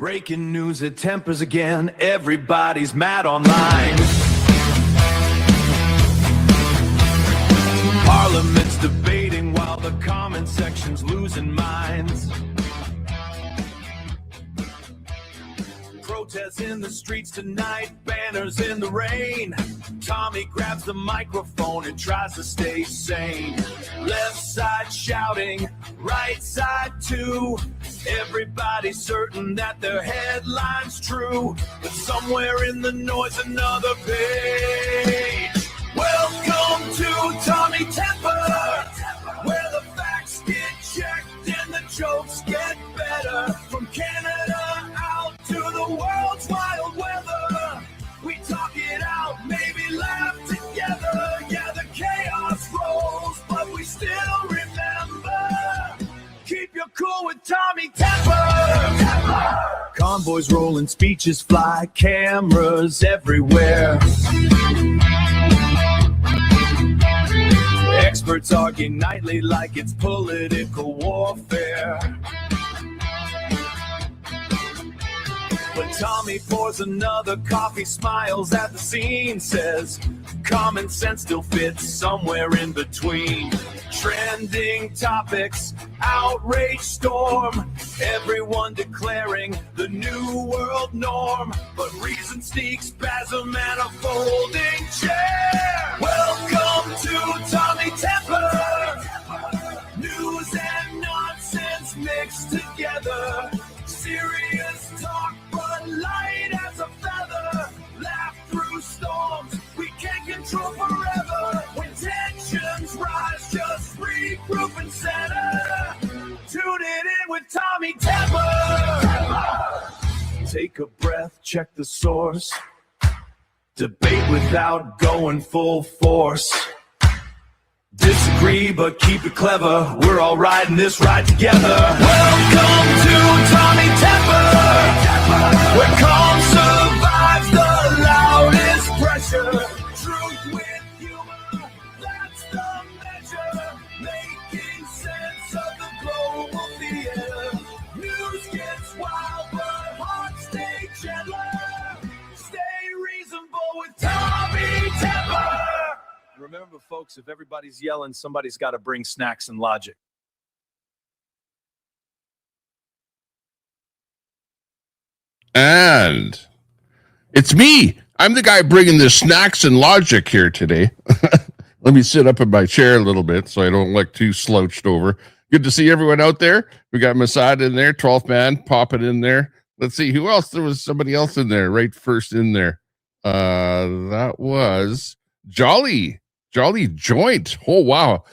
Breaking news, it tempers again. Everybody's mad online. Parliament's debating while the comment section's losing minds. Protests in the streets tonight, banners in the rain. Tommy grabs the microphone and tries to stay sane. Left side shouting, right side too. Everybody's certain that their headline's true, but somewhere in the noise another page. Welcome to Tommy Temper, where the facts get checked and the jokes get better. From Canada out to the world's wild weather, we talk it out, maybe laugh together. Yeah, the chaos rolls, but we still remember. Keep your cool with Tommy Temper. Convoys rolling, speeches fly, cameras everywhere. Experts argue nightly like it's political warfare. When Tommy pours another coffee, smiles at the scene, says common sense still fits somewhere in between. Trending topics, outrage storm, everyone declaring the new world norm. But reason sneaks, spasm, and a folding chair. Welcome to Tommy Temper. News and nonsense mixed together. Serious talk, but light as a feather. Laugh through storms, we can't control forever. When tensions rise, just regroup and center. Tune it in with Tommy Temper. Take a breath, check the source. Debate without going full force. Disagree, but keep it clever. We're all riding this ride together. Welcome to Tommy Temper, where calm survives the loudest pressure. Truth with humor, that's the measure. Making sense of the global theater. News gets wild, but hearts stay gentler. Stay reasonable with Tommy Temper. Remember, folks, if everybody's yelling, somebody's got to bring snacks and logic. And it's me. I'm the guy bringing the snacks and logic here today. Let me sit up in my chair a little bit so I don't look too slouched over. Good to see everyone out there. We got Masad in there, 12th man, popping in there. Let's see, who else? There was somebody else in there, right first in there. That was Jolly Joint. Oh, wow.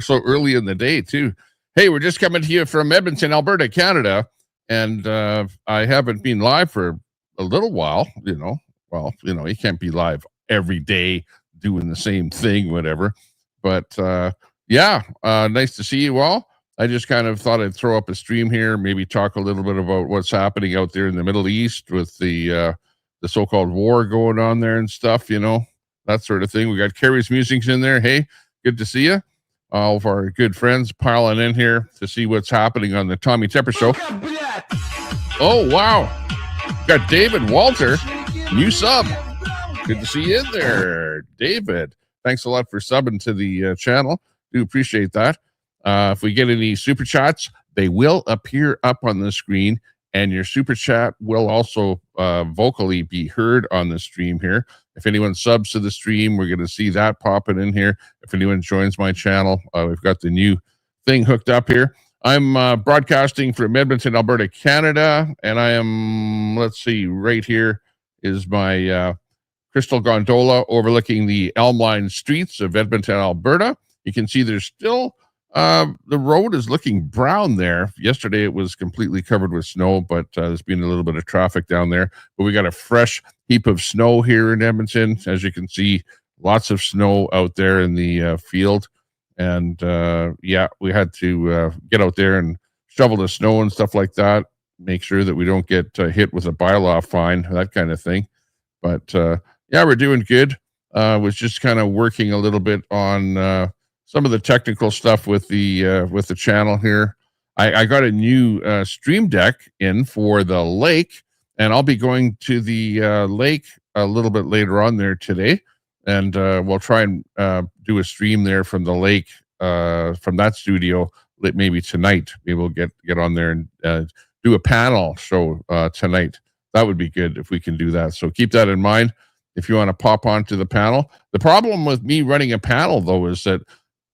So early in the day, too. Hey, we're just coming to you from Edmonton, Alberta, Canada. And I haven't been live for a little while, you know. Well, you know, you can't be live every day doing the same thing, whatever. But, nice to see you all. I just kind of thought I'd throw up a stream here, maybe talk a little bit about what's happening out there in the Middle East with the so-called war going on there and stuff, you know. That sort of thing. We got Carrie's Musings in there. Hey, good to see you. All of our good friends piling in here to see what's happening on the Tommy Temper Show. Oh, wow. Got David Walter, new sub. Good to see you in there, David. Thanks a lot for subbing to the channel. Do appreciate that. If we get any super chats, they will appear up on the screen, and your super chat will also vocally be heard on the stream here. If anyone subs to the stream, we're going to see that popping in here. If anyone joins my channel, we've got the new thing hooked up here. I'm broadcasting from Edmonton, Alberta, Canada, and I am, let's see, right here is my crystal gondola overlooking the elm-lined streets of Edmonton, Alberta. You can see there's still the road is looking brown there. Yesterday it was completely covered with snow, but there's been a little bit of traffic down there. But we got a fresh heap of snow here in Edmonton. As you can see, lots of snow out there in the field. And we had to get out there and shovel the snow and stuff like that. Make sure that we don't get hit with a bylaw fine, that kind of thing. But we're doing good. Was just kind of working a little bit on some of the technical stuff with the channel here. I got a new stream deck in for the lake, and I'll be going to the lake a little bit later on there today, and we'll try and do a stream there from the lake, from that studio, maybe tonight. Maybe we'll get on there and do a panel show tonight. That would be good if we can do that. So keep that in mind if you want to pop onto the panel. The problem with me running a panel, though, is that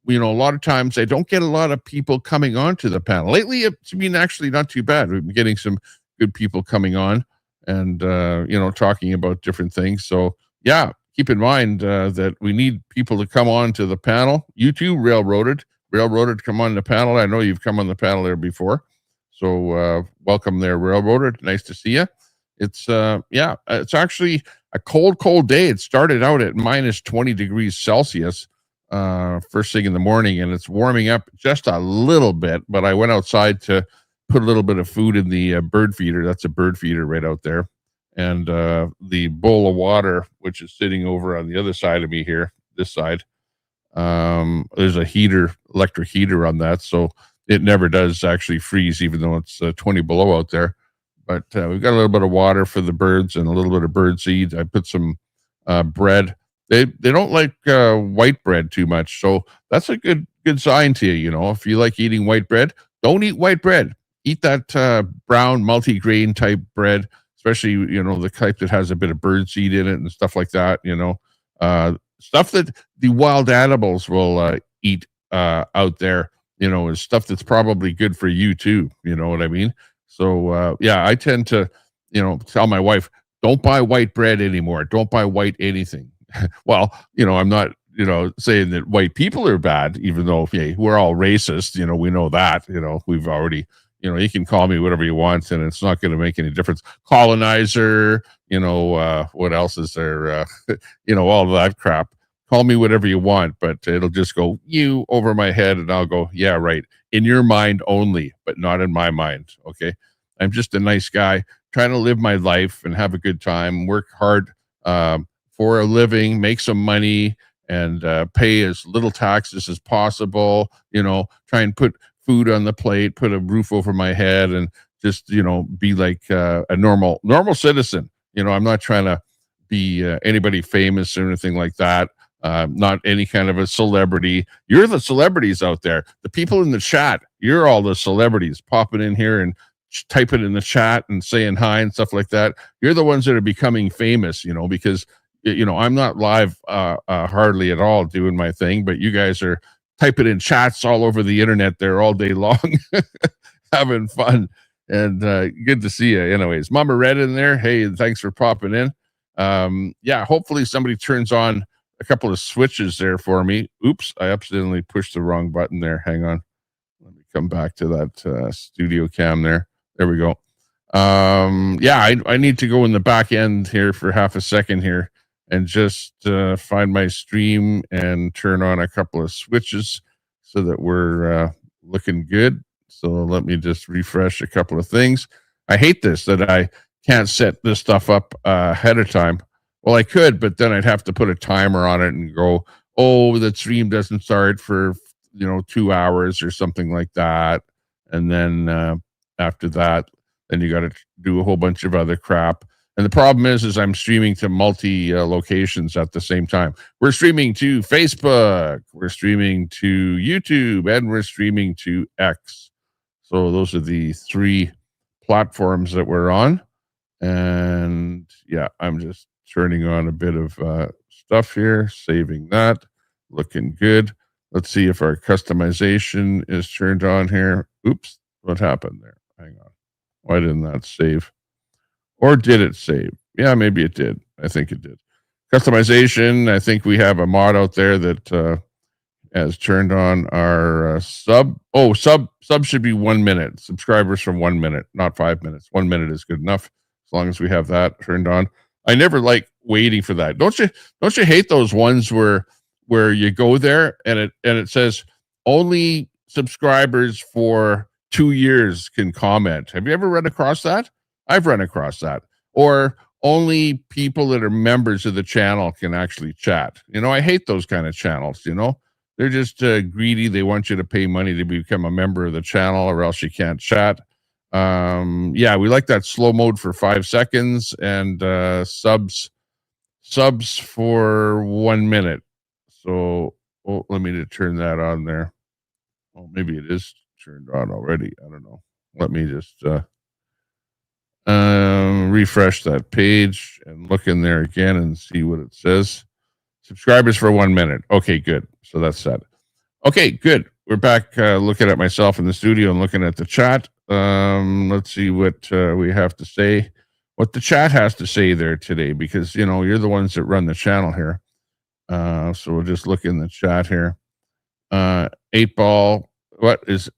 a lot of times I don't get a lot of people coming onto the panel. Lately, it's been actually not too bad. We've been getting some good people coming on and, talking about different things. So, yeah, keep in mind that we need people to come on to the panel. You too, Railroaded, come on the panel. I know you've come on the panel there before. So, welcome there, Railroaded. Nice to see you. It's, it's actually a cold day. It started out at minus 20 degrees Celsius. First thing in the morning, and it's warming up just a little bit, but I went outside to put a little bit of food in the bird feeder. That's a bird feeder right out there. And the bowl of water, which is sitting over on the other side of me here, this side, there's a electric heater on that, so it never does actually freeze, even though it's 20 below out there. But we've got a little bit of water for the birds and a little bit of bird seed. I put some bread. They don't like white bread too much, so that's a good sign to you. If you like eating white bread, don't eat white bread. Eat that brown multi-grain type bread, especially the type that has a bit of bird seed in it and stuff like that. Stuff that the wild animals will eat out there. Is stuff that's probably good for you too. You know what I mean? So I tend to tell my wife, don't buy white bread anymore. Don't buy white anything. Well, I'm not, saying that white people are bad, even though we're all racist. We know that. We've already, you can call me whatever you want, and it's not going to make any difference. Colonizer, what else is there? All of that crap. Call me whatever you want, but it'll just go you over my head, and I'll go, yeah, right. In your mind only, but not in my mind. Okay, I'm just a nice guy trying to live my life and have a good time, work hard for a living, make some money, and pay as little taxes as possible. Try and put food on the plate, put a roof over my head, and just be like a normal citizen. I'm not trying to be anybody famous or anything like that. Not any kind of a celebrity. You're the celebrities out there. The people in the chat, you're all the celebrities popping in here and typing in the chat and saying hi and stuff like that. You're the ones that are becoming famous, because I'm not live hardly at all doing my thing, but you guys are typing in chats all over the internet there all day long, having fun, and good to see you. Anyways, Mama Red in there. Hey, thanks for popping in. Hopefully somebody turns on a couple of switches there for me. Oops, I accidentally pushed the wrong button there. Hang on. Let me come back to that studio cam there. There we go. I need to go in the back end here for half a second here and just find my stream and turn on a couple of switches so that we're looking good. So let me just refresh a couple of things. I hate this, that I can't set this stuff up ahead of time. Well, I could, but then I'd have to put a timer on it and go, oh, the stream doesn't start for 2 hours or something like that. And then after that, then you got to do a whole bunch of other crap. And the problem is I'm streaming to multi locations at the same time. We're streaming to Facebook, we're streaming to YouTube, and we're streaming to X. So those are the 3 platforms that we're on. And I'm just turning on a bit of stuff here, saving that, looking good. Let's see if our customization is turned on here. Oops, what happened there? Hang on. Why didn't that save? Or did it save? Yeah, maybe it did. I think it did. Customization, I think we have a mod out there that has turned on our sub. Oh, sub should be 1 minute. Subscribers from 1 minute, not 5 minutes. 1 minute is good enough as long as we have that turned on. I never like waiting for that. Don't you hate those ones where you go there and it says only subscribers for 2 years can comment? Have you ever run across that? I've run across that. Or only people that are members of the channel can actually chat. I hate those kind of channels. They're just greedy. They want you to pay money to become a member of the channel, or else you can't chat. Yeah, we like that slow mode for 5 seconds, and subs for 1 minute. So let me just turn that on there. Oh, maybe it is turned on already. I don't know. Let me just refresh that page and look in there again and see what it says. Subscribers for 1 minute. Okay, good. So that's set. Okay, good. We're back looking at myself in the studio and looking at the chat. Let's see what we have to say, what the chat has to say there today, because, you know, you're the ones that run the channel here. So we'll just look in the chat here. 8Ball, what is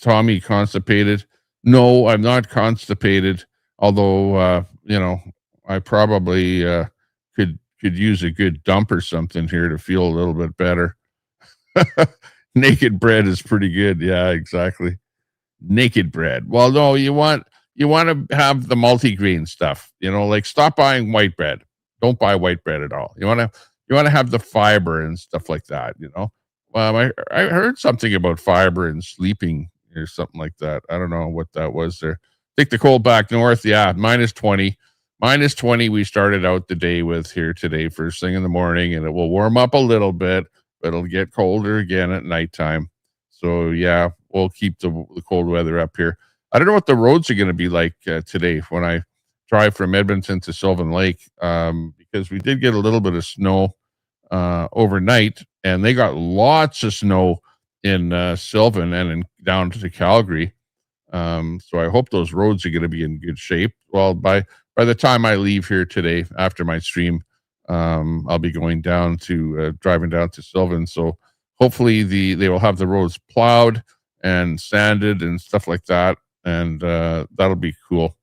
Tommy constipated? No, I'm not constipated. Although, you know, I probably could use a good dump or something here to feel a little bit better. Naked bread is pretty good. Yeah, exactly. Naked bread. Well, no, you want to have the multigrain stuff. You know, like stop buying white bread. Don't buy white bread at all. You want to have the fiber and stuff like that. You know. I heard something about fiber and sleeping or something like that. I don't know what that was there. Take the cold back north. Yeah, -20. -20 we started out the day with here today, first thing in the morning, and it will warm up a little bit, but it'll get colder again at nighttime. So, yeah, we'll keep the cold weather up here. I don't know what the roads are going to be like today when I drive from Edmonton to Sylvan Lake, because we did get a little bit of snow overnight, and they got lots of snow in Sylvan and down to Calgary. So I hope those roads are going to be in good shape. Well, by the time I leave here today after my stream, I'll be going down to driving down to Sylvan. So hopefully they will have the roads plowed and sanded and stuff like that, and that'll be cool.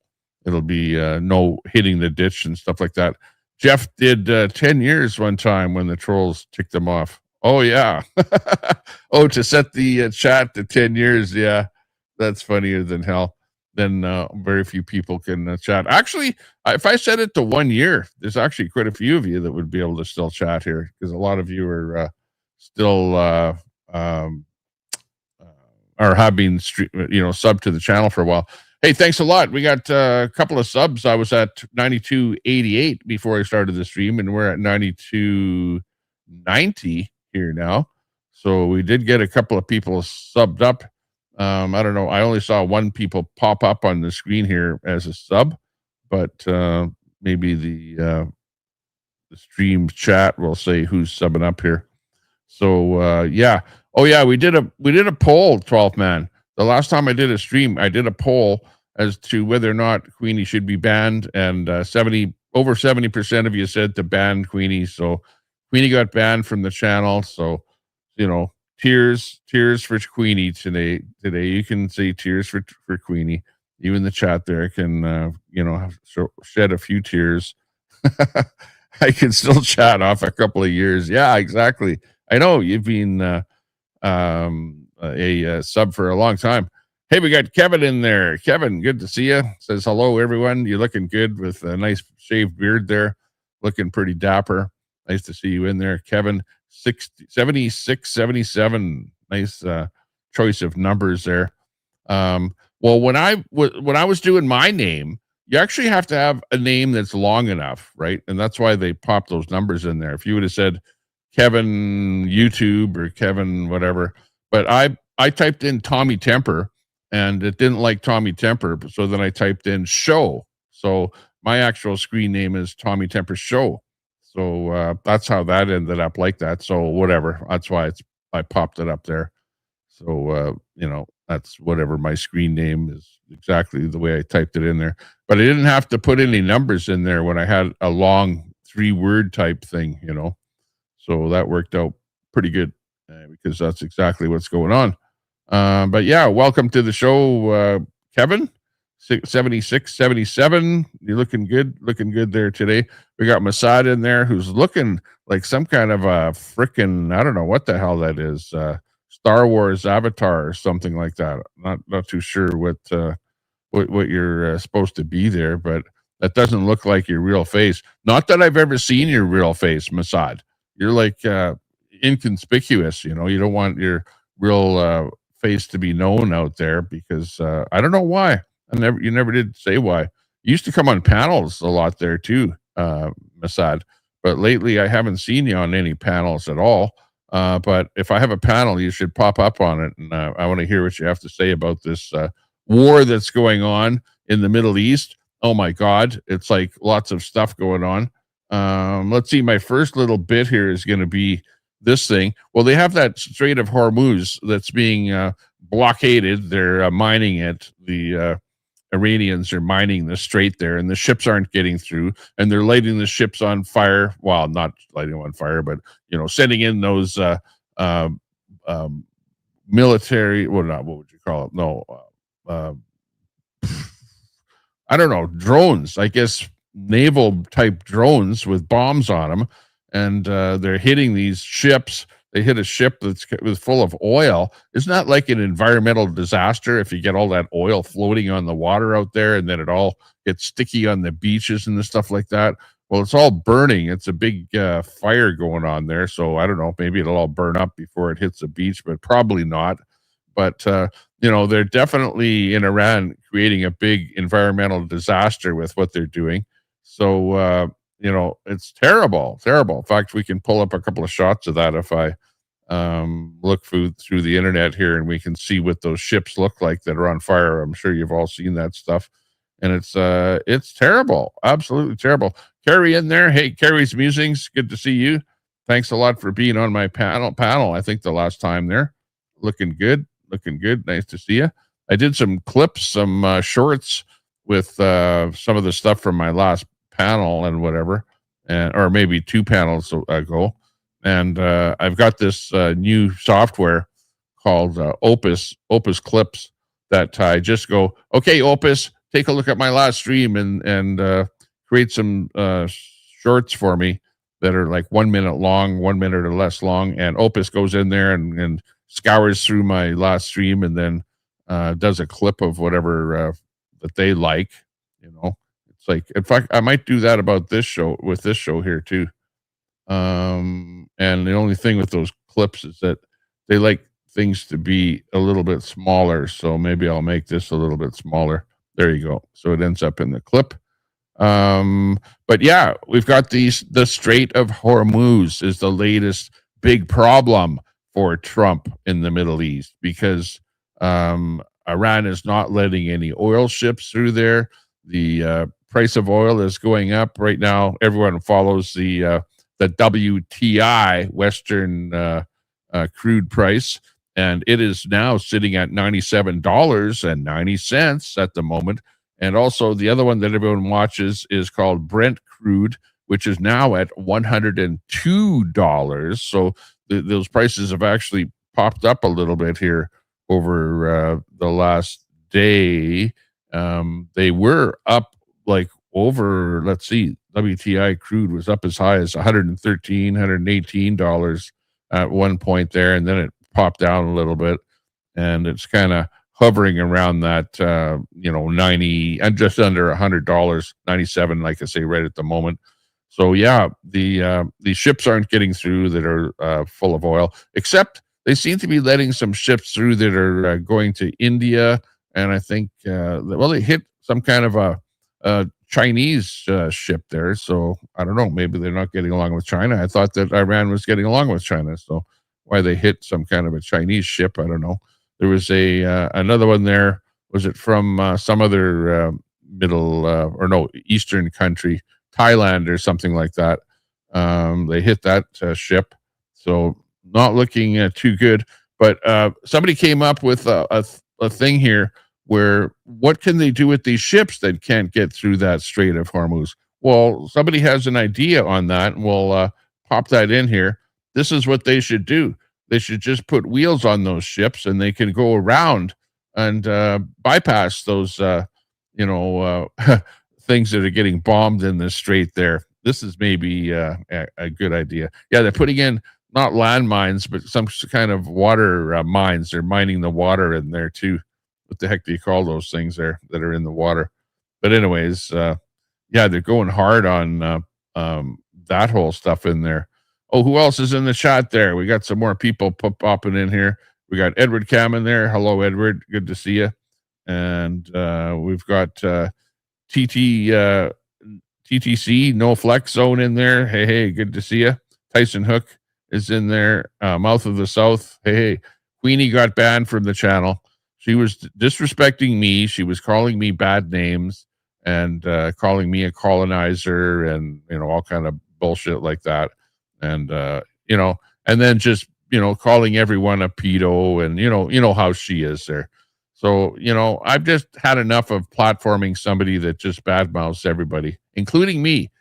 It'll be no hitting the ditch and stuff like that. Jeff did 10 years one time when the trolls ticked him off. Oh, yeah. Oh, to set the chat to 10 years. Yeah, that's funnier than hell. Then very few people can chat. Actually, if I set it to 1 year, there's actually quite a few of you that would be able to still chat here, because a lot of you are still or have been subbed to the channel for a while. Hey, thanks a lot. We got a couple of subs. I was at 9288 before I started the stream, and we're at 9290 here now. So we did get a couple of people subbed up. I don't know. I only saw one people pop up on the screen here as a sub, but maybe the stream chat will say who's subbing up here. So yeah. Oh yeah, we did a poll, 12th man. The last time I did a stream, I did a poll as to whether or not Queenie should be banned, and over 70% of you said to ban Queenie. So Queenie got banned from the channel. So, you know, tears for Queenie today. You can say tears for Queenie. Even the chat there can shed a few tears. I can still chat off a couple of years. Yeah, exactly. I know you've been a sub for a long time. Hey, we got Kevin in there. Kevin, good to see you. Says hello, everyone. You're looking good with a nice shaved beard there. Looking pretty dapper. Nice to see you in there, Kevin. 76, 77. Nice choice of numbers there. Well, when I was doing my name, you actually have to have a name that's long enough, right? And that's why they pop those numbers in there. If you would have said Kevin YouTube or Kevin whatever, but I typed in Tommy Temper, and it didn't like Tommy Temper, so then I typed in show. So my actual screen name is Tommy Temper Show. So that's how that ended up like that. So whatever, that's why I popped it up there. So that's whatever my screen name is, exactly the way I typed it in there. But I didn't have to put any numbers in there when I had a long 3-word type thing, So that worked out pretty good because that's exactly what's going on. But yeah, welcome to the show, Kevin. 76, 77. You're looking good there today. We got Masad in there, who's looking like some kind of a freaking, I don't know what the hell that is, Star Wars avatar or something like that. Not too sure what you're supposed to be there, but that doesn't look like your real face. Not that I've ever seen your real face, Masad. You're like inconspicuous. You know, you don't want your real face to be known out there because I don't know why. You never did say why. You used to come on panels a lot there too, Masad. But lately, I haven't seen you on any panels at all. But if I have a panel, you should pop up on it, and I want to hear what you have to say about this war that's going on in the Middle East. Oh my God, it's like lots of stuff going on. Let's see. My first little bit here is going to be this thing. Well, they have that Strait of Hormuz that's being blockaded. They're mining it. The Iranians are mining the strait there, and the ships aren't getting through, and they're lighting the ships on fire. Well, not lighting them on fire, but sending in those military. Well, not what would you call it? No, uh, I don't know, drones. I guess naval type drones with bombs on them, and they're hitting these ships. They hit a ship that's full of oil. Isn't that like an environmental disaster if you get all that oil floating on the water out there and then it all gets sticky on the beaches and the stuff like that? Well, it's all burning. It's a big fire going on there. So I don't know. Maybe it'll all burn up before it hits the beach, but probably not. But, they're definitely in Iran creating a big environmental disaster with what they're doing. So, it's terrible, terrible. In fact, we can pull up a couple of shots of that if I look through the internet here, and we can see what those ships look like that are on fire. I'm sure you've all seen that stuff, and it's terrible, absolutely terrible. Carrie in there. Hey, Carrie's Musings. Good to see you. Thanks a lot for being on my panel. I think the last time there, looking good. Nice to see you. I did some clips, some shorts with some of the stuff from my last panel and whatever, or maybe 2 panels ago. And I've got this new software called Opus Clips that I just go, okay, Opus, take a look at my last stream and create some shorts for me that are like 1 minute long, 1 minute or less long. And Opus goes in there and scours through my last stream and then does a clip of whatever that they like. It's like, in fact, I might do that about this show here too. And the only thing with those clips is that they like things to be a little bit smaller. So maybe I'll make this a little bit smaller. There you go. So it ends up in the clip. But yeah, we've got the Strait of Hormuz is the latest big problem for Trump in the Middle East because Iran is not letting any oil ships through there. The price of oil is going up right now. Everyone follows the WTI, Western crude price, and it is now sitting at $97.90 at the moment. And also the other one that everyone watches is called Brent crude, which is now at $102. So those prices have actually popped up a little bit here over the last day. They were up like over, let's see, WTI crude was up as high as $113, $118 at one point there, and then it popped down a little bit, and it's kind of hovering around that 90 and just under $100, 97, like I say, right at the moment. So yeah, the ships aren't getting through that are full of oil, except they seem to be letting some ships through that are going to India, and I think they hit some kind of a Chinese ship there. So I don't know, maybe they're not getting along with China. I thought that Iran was getting along with China, so why they hit some kind of a Chinese ship, I don't know. There was another one there. Was it from some other Eastern country, Thailand or something like that? They hit that ship, so not looking too good. But somebody came up with a thing here where what can they do with these ships that can't get through that Strait of Hormuz? Well, somebody has an idea on that, and we'll pop that in here. This is what they should do. They should just put wheels on those ships, and they can go around and bypass those, things that are getting bombed in the strait there. This is maybe a good idea. Yeah, they're putting in not landmines, but some kind of water mines. They're mining the water in there too. What the heck do you call those things there that are in the water? But anyways, they're going hard on that whole stuff in there. Oh, who else is in the chat there? We got some more people popping in here. We got Edward Cam in there. Hello, Edward. Good to see you. And we've got TTC, No Flex Zone in there. Hey, good to see you. Tyson Hook is in there. Mouth of the South. Hey. Queenie got banned from the channel. She was disrespecting me. She was calling me bad names and calling me a colonizer and, all kind of bullshit like that. And, and then just, calling everyone a pedo and, you know how she is there. So, I've just had enough of platforming somebody that just badmouths everybody, including me,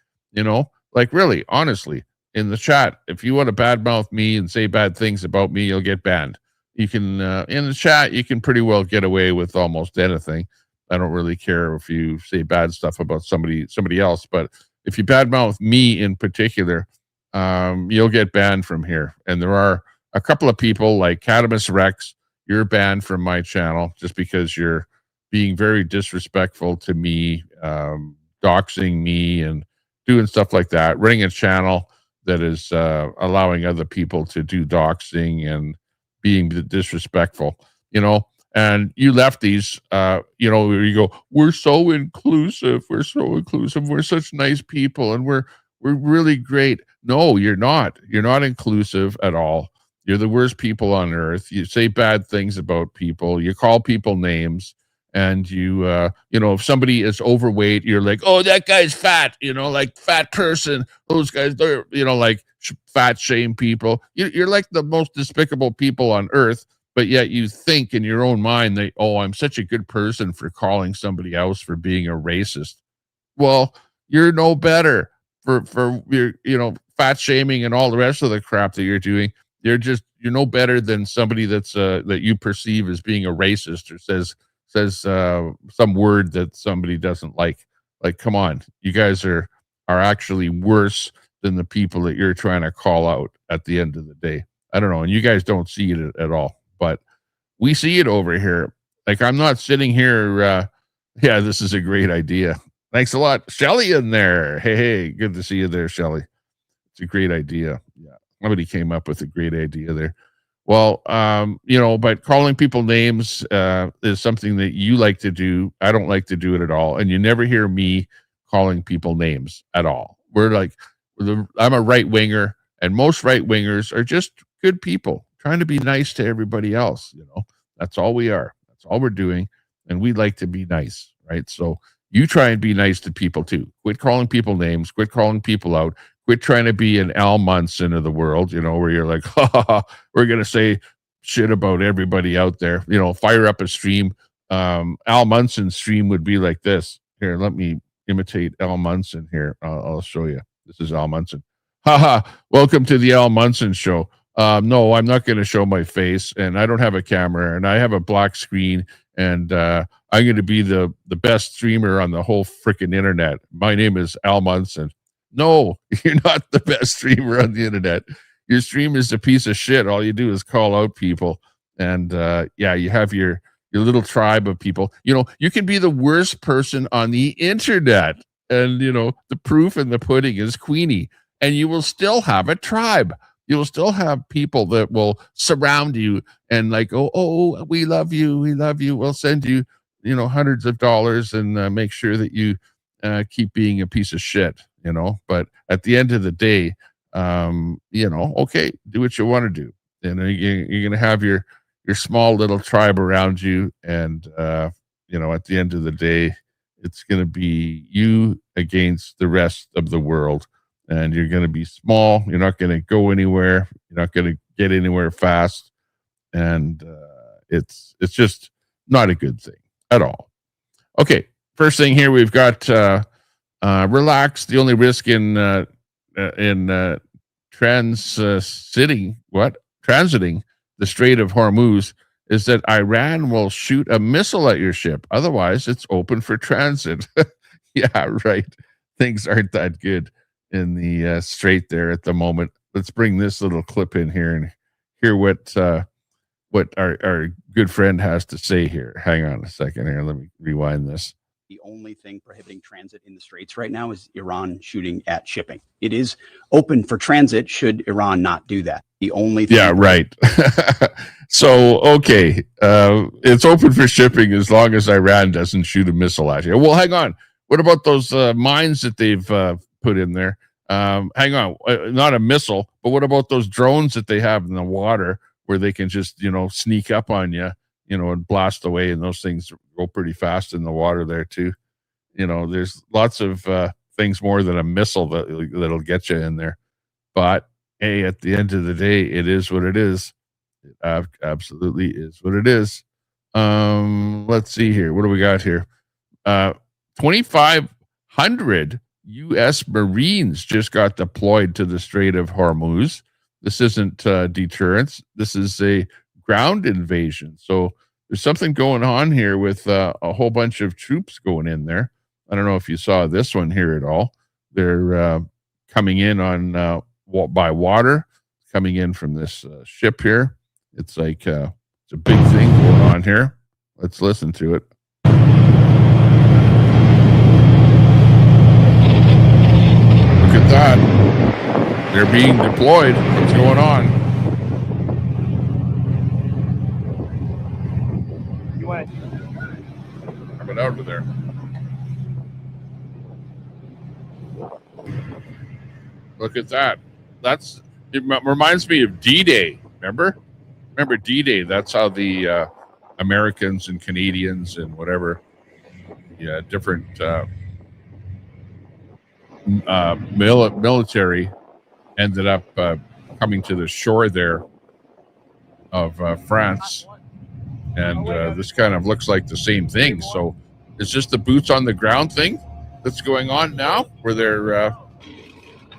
like really, honestly, in the chat, if you want to badmouth me and say bad things about me, you'll get banned. You can, in the chat, you can pretty well get away with almost anything. I don't really care if you say bad stuff about somebody else, but if you badmouth me in particular, you'll get banned from here. And there are a couple of people like Catamus Rex. You're banned from my channel just because you're being very disrespectful to me, doxing me and doing stuff like that, running a channel that is allowing other people to do doxing and being disrespectful, and you lefties, where you go, we're so inclusive. We're such nice people. And we're really great. No, you're not. You're not inclusive at all. You're the worst people on earth. You say bad things about people. You call people names. And you, if somebody is overweight, you're like, oh, that guy's fat, like fat person. Those guys, they're, like fat shame people. You're like the most despicable people on earth, but yet you think in your own mind that, oh, I'm such a good person for calling somebody else for being a racist. Well, you're no better for your, fat shaming and all the rest of the crap that you're doing. You're no better than somebody that's that you perceive as being a racist or says some word that somebody doesn't like. Like, come on, you guys are actually worse than the people that you're trying to call out at the end of the day. I don't know. And you guys don't see it at all, but we see it over here. Like, I'm not sitting here. Yeah, this is a great idea. Thanks a lot. Shelly in there. Hey, good to see you there, Shelly. It's a great idea. Yeah. Somebody came up with a great idea there. Well, but calling people names is something that you like to do. I don't like to do it at all. And you never hear me calling people names at all. I'm a right winger, and most right wingers are just good people trying to be nice to everybody else. That's all we are. That's all we're doing. And we like to be nice, right? So you try and be nice to people too. Quit calling people names. Quit calling people out. Quit trying to be an Al Munson of the world, where you're like, we're going to say shit about everybody out there. Fire up a stream. Al Munson's stream would be like this. Here, let me imitate Al Munson here. I'll show you. This is Al Munson. Welcome to the Al Munson show. No, I'm not going to show my face, and I don't have a camera, and I have a black screen, and I'm going to be the best streamer on the whole freaking internet. My name is Al Munson. No, you're not the best streamer on the internet. Your stream is a piece of shit. All you do is call out people. And you have your little tribe of people. You can be the worst person on the internet. And, the proof in the pudding is Queenie. And you will still have a tribe. You will still have people that will surround you and like, oh, we love you. We love you. We'll send you, hundreds of dollars and make sure that you keep being a piece of shit. But at the end of the day, okay, do what you want to do. And you're going to have your small little tribe around you. And, at the end of the day, it's going to be you against the rest of the world. And you're going to be small. You're not going to go anywhere. You're not going to get anywhere fast. And it's just not a good thing at all. Okay, first thing here, we've got relax. The only risk in transiting the Strait of Hormuz is that Iran will shoot a missile at your ship. Otherwise, it's open for transit. Yeah, right. Things aren't that good in the strait there at the moment. Let's bring this little clip in here and hear what our good friend has to say here. Hang on a second here. Let me rewind this. The only thing prohibiting transit in the Straits right now is Iran shooting at shipping. It is open for transit should Iran not do that. The only thing. Yeah, right. So, okay. It's open for shipping as long as Iran doesn't shoot a missile at you. Well, hang on. What about those mines that they've put in there? Hang on. Not a missile, but what about those drones that they have in the water where they can just, sneak up on you, and blast away, and those things go pretty fast in the water there too. There's lots of things more than a missile that'll get you in there. But hey, at the end of the day, it is what it is. It absolutely is what it is. Let's see here. What do we got here? 2,500 U.S. Marines just got deployed to the Strait of Hormuz. This isn't deterrence. This is a ground invasion. So there's something going on here with a whole bunch of troops going in there. I don't know if you saw this one here at all. They're coming in on by water, coming in from this ship here. It's like it's a big thing going on here. Let's listen to it. Look at that. They're being deployed. What's going on? Coming out of there. Look at that. It reminds me of D-Day. Remember D-Day? That's how the Americans and Canadians and whatever, different military ended up coming to the shore there of France. And this kind of looks like the same thing. So it's just the boots on the ground thing that's going on now, where they're going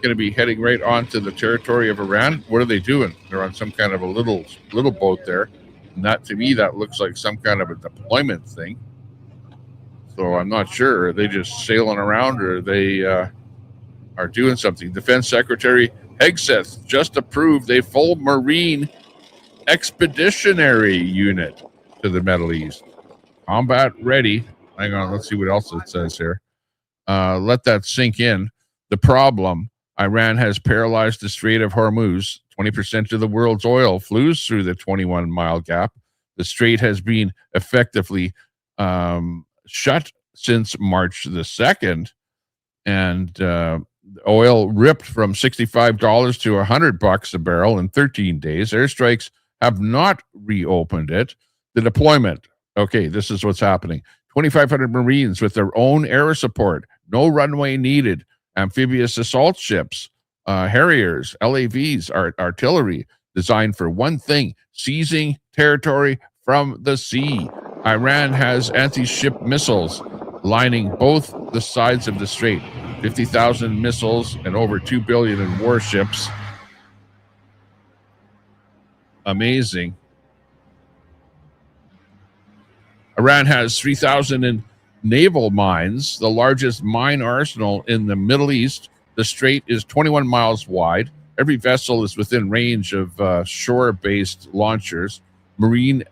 to be heading right onto the territory of Iran. What are they doing? They're on some kind of a little boat there. And that, to me, that looks like some kind of a deployment thing. So I'm not sure. Are they just sailing around, or they are doing something? Defense Secretary Heightened just approved a full Marine expeditionary unit to the Middle East. Combat ready. Hang on, let's see what else it says here. Let that sink in. The problem: Iran has paralyzed the Strait of Hormuz. 20% of the world's oil flows through the 21-mile gap. The strait has been effectively shut since March the 2nd, and oil ripped from $65 to $100 a barrel in 13 days. Airstrikes have not reopened it. The deployment. Okay, this is what's happening. 2,500 Marines with their own air support. No runway needed. Amphibious assault ships, Harriers, LAVs, artillery, designed for one thing: seizing territory from the sea. Iran has anti-ship missiles lining both the sides of the strait. 50,000 missiles and over $2 billion in warships. Amazing. Iran has 3,000 in naval mines, the largest mine arsenal in the Middle East. The strait is 21 miles wide. Every vessel is within range of shore-based launchers. Marine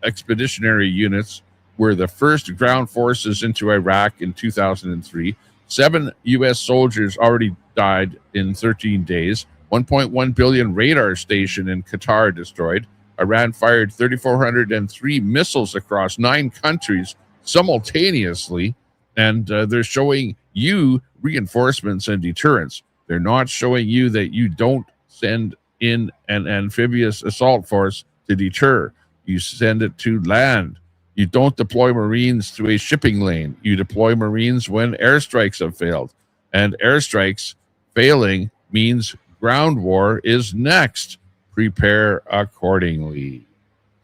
expeditionary units were the first ground forces into Iraq in 2003. 7 U.S. soldiers already died in 13 days. 1.1 billion radar station in Qatar destroyed. Iran fired 3,403 missiles across 9 countries simultaneously, and they're showing you reinforcements and deterrence. They're not showing you that you don't send in an amphibious assault force to deter. You send it to land. You don't deploy Marines to a shipping lane. You deploy Marines when airstrikes have failed. And airstrikes failing means ground war is next. Prepare accordingly.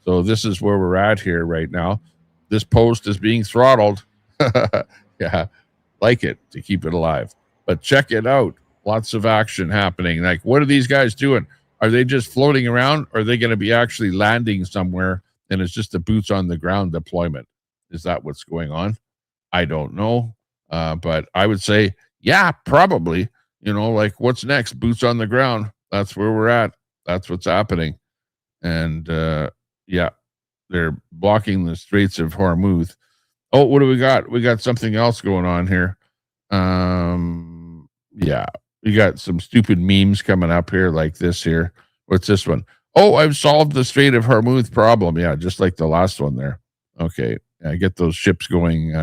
So this is where we're at here right now. This post is being throttled. Yeah, like it to keep it alive. But check it out. Lots of action happening. Like, what are these guys doing? Are they just floating around? Or are they going to be actually landing somewhere and it's just a boots on the ground deployment? Is that what's going on? I don't know. But I would say, yeah, probably. Like, what's next? Boots on the ground. That's where we're at. That's what's happening. And yeah, they're blocking the Straits of Hormuz. Oh, what do we got? We got something else going on here. Yeah, we got some stupid memes coming up here like this here. What's this one? Oh, I've solved the Strait of Hormuz problem. Yeah, just like the last one there. Okay, I get those ships going.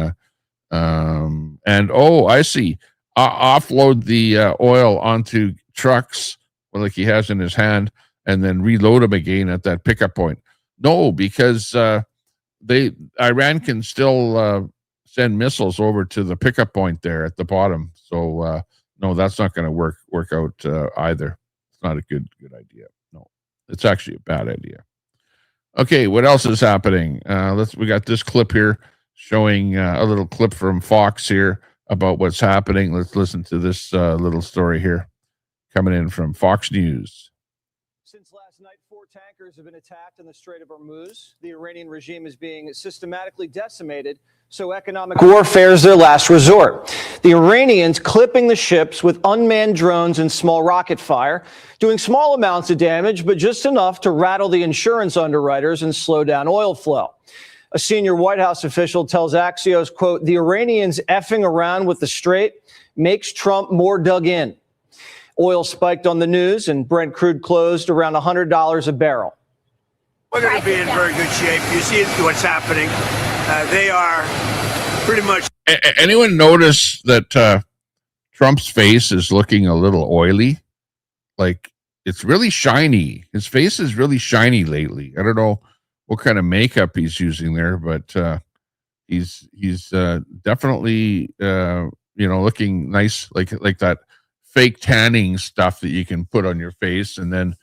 And oh, I see. Offload the oil onto trucks, like he has in his hand, and then reload them again at that pickup point. No, because Iran can still send missiles over to the pickup point there at the bottom. So no, that's not going to work out either. It's not a good idea. No, it's actually a bad idea. Okay, what else is happening? We got this clip here showing a little clip from Fox here about what's happening. Let's listen to this little story here coming in from Fox News. Since last night, 4 tankers have been attacked in the Strait of Hormuz. The Iranian regime is being systematically decimated, so economic warfare is their last resort. The Iranians clipping the ships with unmanned drones and small rocket fire, doing small amounts of damage, but just enough to rattle the insurance underwriters and slow down oil flow. A senior White House official tells Axios, quote, the Iranians effing around with the Strait makes Trump more dug in. Oil spiked on the news, and Brent crude closed around $100 a barrel. We're going to be in very good shape. You see what's happening. They are pretty much. Anyone notice that Trump's face is looking a little oily? Like, it's really shiny. His face is really shiny lately. I don't know what kind of makeup he's using there, but he's definitely looking nice, like that fake tanning stuff that you can put on your face, and then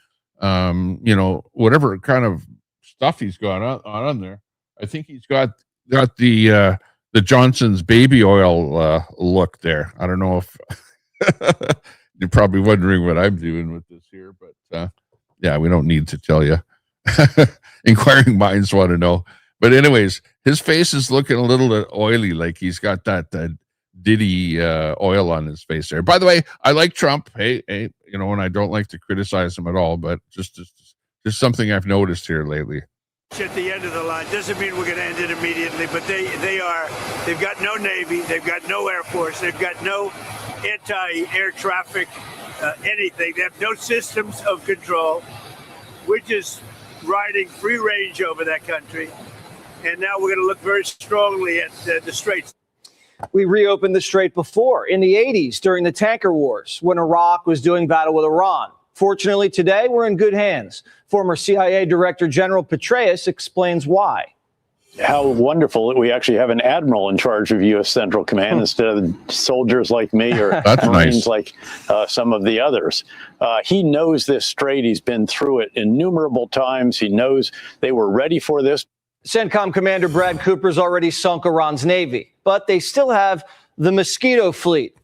whatever kind of stuff he's got on there. I think he's got the Johnson's baby oil look there. I don't know if you're probably wondering what I'm doing with this here, but yeah, we don't need to tell you. Inquiring minds want to know. But anyways, his face is looking a little oily, like he's got that Diddy oil on his face there. By the way, I like Trump. Hey, and I don't like to criticize him at all, but just something I've noticed here lately. At the end of the line doesn't mean we're going to end it immediately, but they've got no Navy, they've got no Air Force, they've got no anti-air traffic, anything. They have no systems of control. We're just riding free range over that country, and now we're going to look very strongly at the Straits. We reopened the Strait before, in the 80s, during the tanker wars, when Iraq was doing battle with Iran. Fortunately, today, we're in good hands. Former CIA Director General Petraeus explains why. How wonderful that we actually have an admiral in charge of U.S. Central Command instead of soldiers like me or Marines like some of the others. He knows this strait. He's been through it innumerable times. He knows they were ready for this. CENTCOM Commander Brad Cooper's already sunk Iran's Navy, but they still have the Mosquito fleet,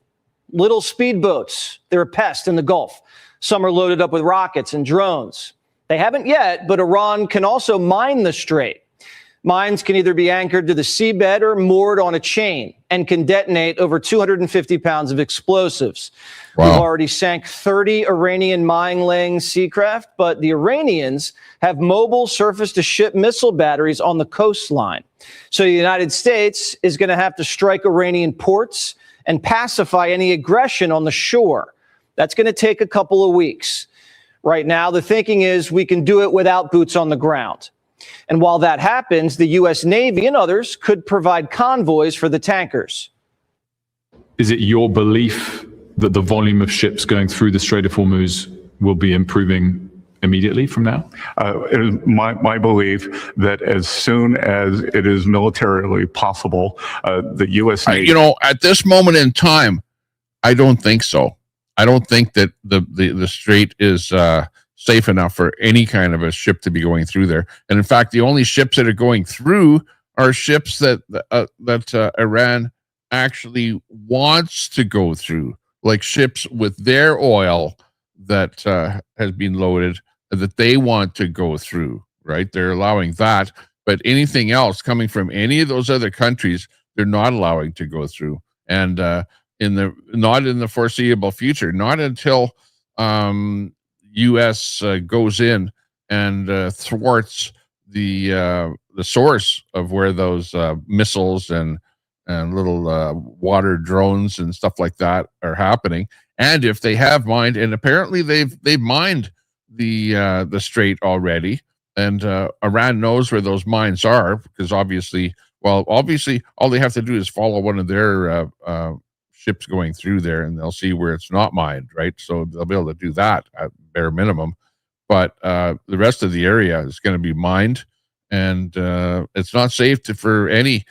little speedboats. They're a pest in the Gulf. Some are loaded up with rockets and drones. They haven't yet, but Iran can also mine the strait. Mines can either be anchored to the seabed or moored on a chain and can detonate over 250 pounds of explosives. Wow. We've already sank 30 Iranian mine-laying seacraft, but the Iranians have mobile surface-to-ship missile batteries on the coastline. So the United States is going to have to strike Iranian ports and pacify any aggression on the shore. That's going to take a couple of weeks. Right now, the thinking is we can do it without boots on the ground. And while that happens, the U.S. Navy and others could provide convoys for the tankers. Is it your belief that the volume of ships going through the Strait of Hormuz will be improving immediately from now? It is my belief that as soon as it is militarily possible, the U.S. Navy... at this moment in time, I don't think so. I don't think that the strait is safe enough for any kind of a ship to be going through there. And in fact, the only ships that are going through are ships that Iran actually wants to go through, like ships with their oil that has been loaded that they want to go through, right? They're allowing that, but anything else coming from any of those other countries, they're not allowing to go through. And not in the foreseeable future, not until U.S. goes in and thwarts the source of where those missiles and little water drones and stuff like that are happening. And if they have mined, and apparently they've mined the strait already, and Iran knows where those mines are, because obviously all they have to do is follow one of their ships going through there, and they'll see where it's not mined, right? So they'll be able to do that at bare minimum. But the rest of the area is going to be mined, and it's not safe for any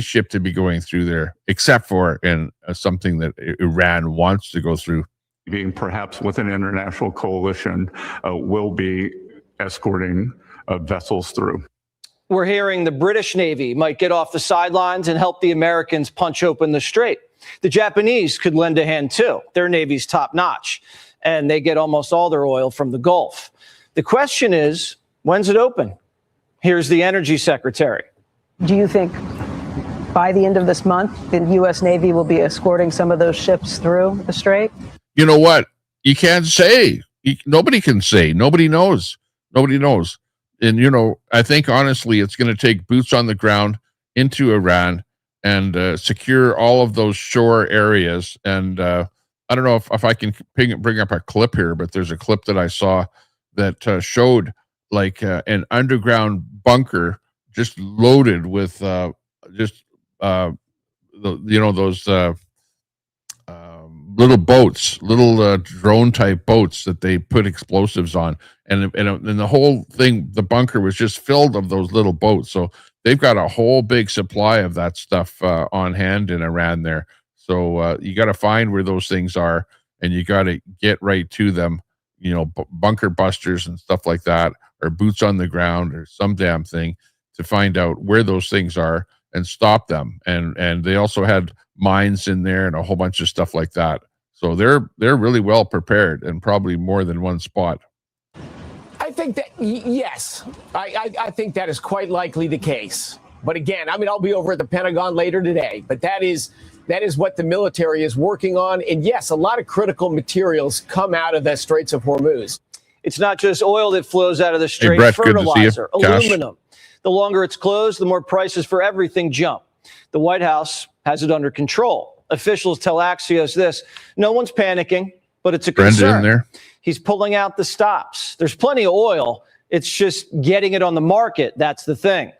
ship to be going through there, except for in something that Iran wants to go through. Being perhaps with an international coalition will be escorting vessels through. We're hearing the British Navy might get off the sidelines and help the Americans punch open the strait. The Japanese could lend a hand too. Their Navy's top notch, and they get almost all their oil from the Gulf. The question is, when's it open? Here's the Energy Secretary. Do you think by the end of this month, the U.S. Navy will be escorting some of those ships through the strait? You know what? You can't say. Nobody can say. Nobody knows. Nobody knows. And, I think, honestly, it's going to take boots on the ground into Iran and secure all of those shore areas. And I don't know if I can bring up a clip here, but there's a clip that I saw that showed like an underground bunker just loaded with those little boats, little drone type boats that they put explosives on, and the whole thing, the bunker was just filled of those little boats. So they've got a whole big supply of that stuff on hand in Iran there. So you got to find where those things are, and you got to get right to them. Bunker busters and stuff like that, or boots on the ground, or some damn thing to find out where those things are and stop them. And they also had mines in there and a whole bunch of stuff like that. So they're really well prepared, and probably more than one spot. I think that, yes, I think that is quite likely the case. But again, I'll be over at the Pentagon later today, but that is what the military is working on. And yes, a lot of critical materials come out of the Straits of Hormuz. It's not just oil that flows out of the strait. Hey, Brett, fertilizer, aluminum. The longer it's closed, the more prices for everything jump. The White House has it under control. Officials tell Axios this: no one's panicking, but it's a concern. In there. He's pulling out the stops. There's plenty of oil. It's just getting it on the market. That's the thing.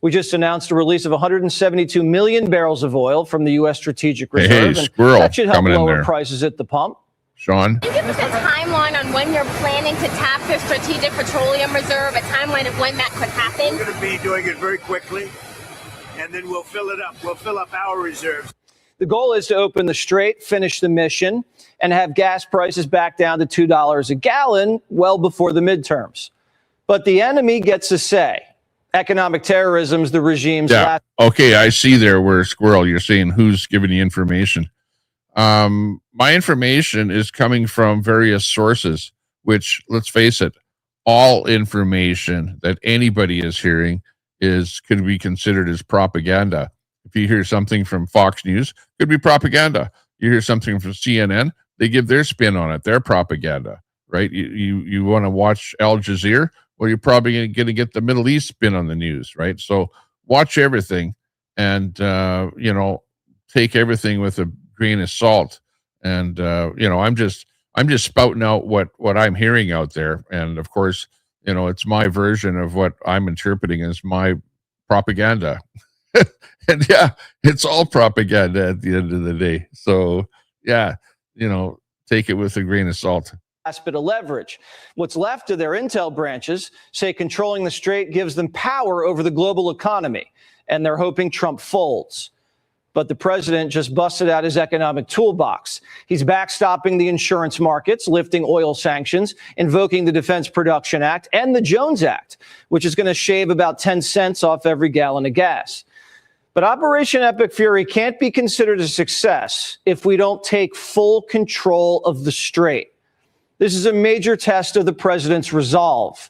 We just announced a release of 172 million barrels of oil from the U.S. Strategic Reserve. Hey, squirrel, that should help lower there. Prices at the pump. Sean? Can you give us a timeline on when you're planning to tap the Strategic Petroleum Reserve, a timeline of when that could happen? We're going to be doing it very quickly, and then we'll fill it up. We'll fill up our reserves. The goal is to open the strait, finish the mission, and have gas prices back down to $2 a gallon well before the midterms. But the enemy gets a say. Economic terrorism's the regime's last. Okay, I see there where, Squirrel, you're saying who's giving you information. My information is coming from various sources, which, let's face it, all information that anybody is hearing could be considered as propaganda. If you hear something from Fox News, could be propaganda. You hear something from CNN, they give their spin on it. Their propaganda, right? You want to watch Al Jazeera? Well, you're probably going to get the Middle East spin on the news, right? So watch everything, and take everything with a grain of salt. And I'm just spouting out what I'm hearing out there, and of course, it's my version of what I'm interpreting as my propaganda. And yeah, it's all propaganda at the end of the day. So yeah, take it with a grain of salt. Last bit of leverage. What's left of their intel branches say controlling the strait gives them power over the global economy, and they're hoping Trump folds. But the president just busted out his economic toolbox. He's backstopping the insurance markets, lifting oil sanctions, invoking the Defense Production Act and the Jones Act, which is going to shave about 10 cents off every gallon of gas. But Operation Epic Fury can't be considered a success if we don't take full control of the strait. This is a major test of the president's resolve.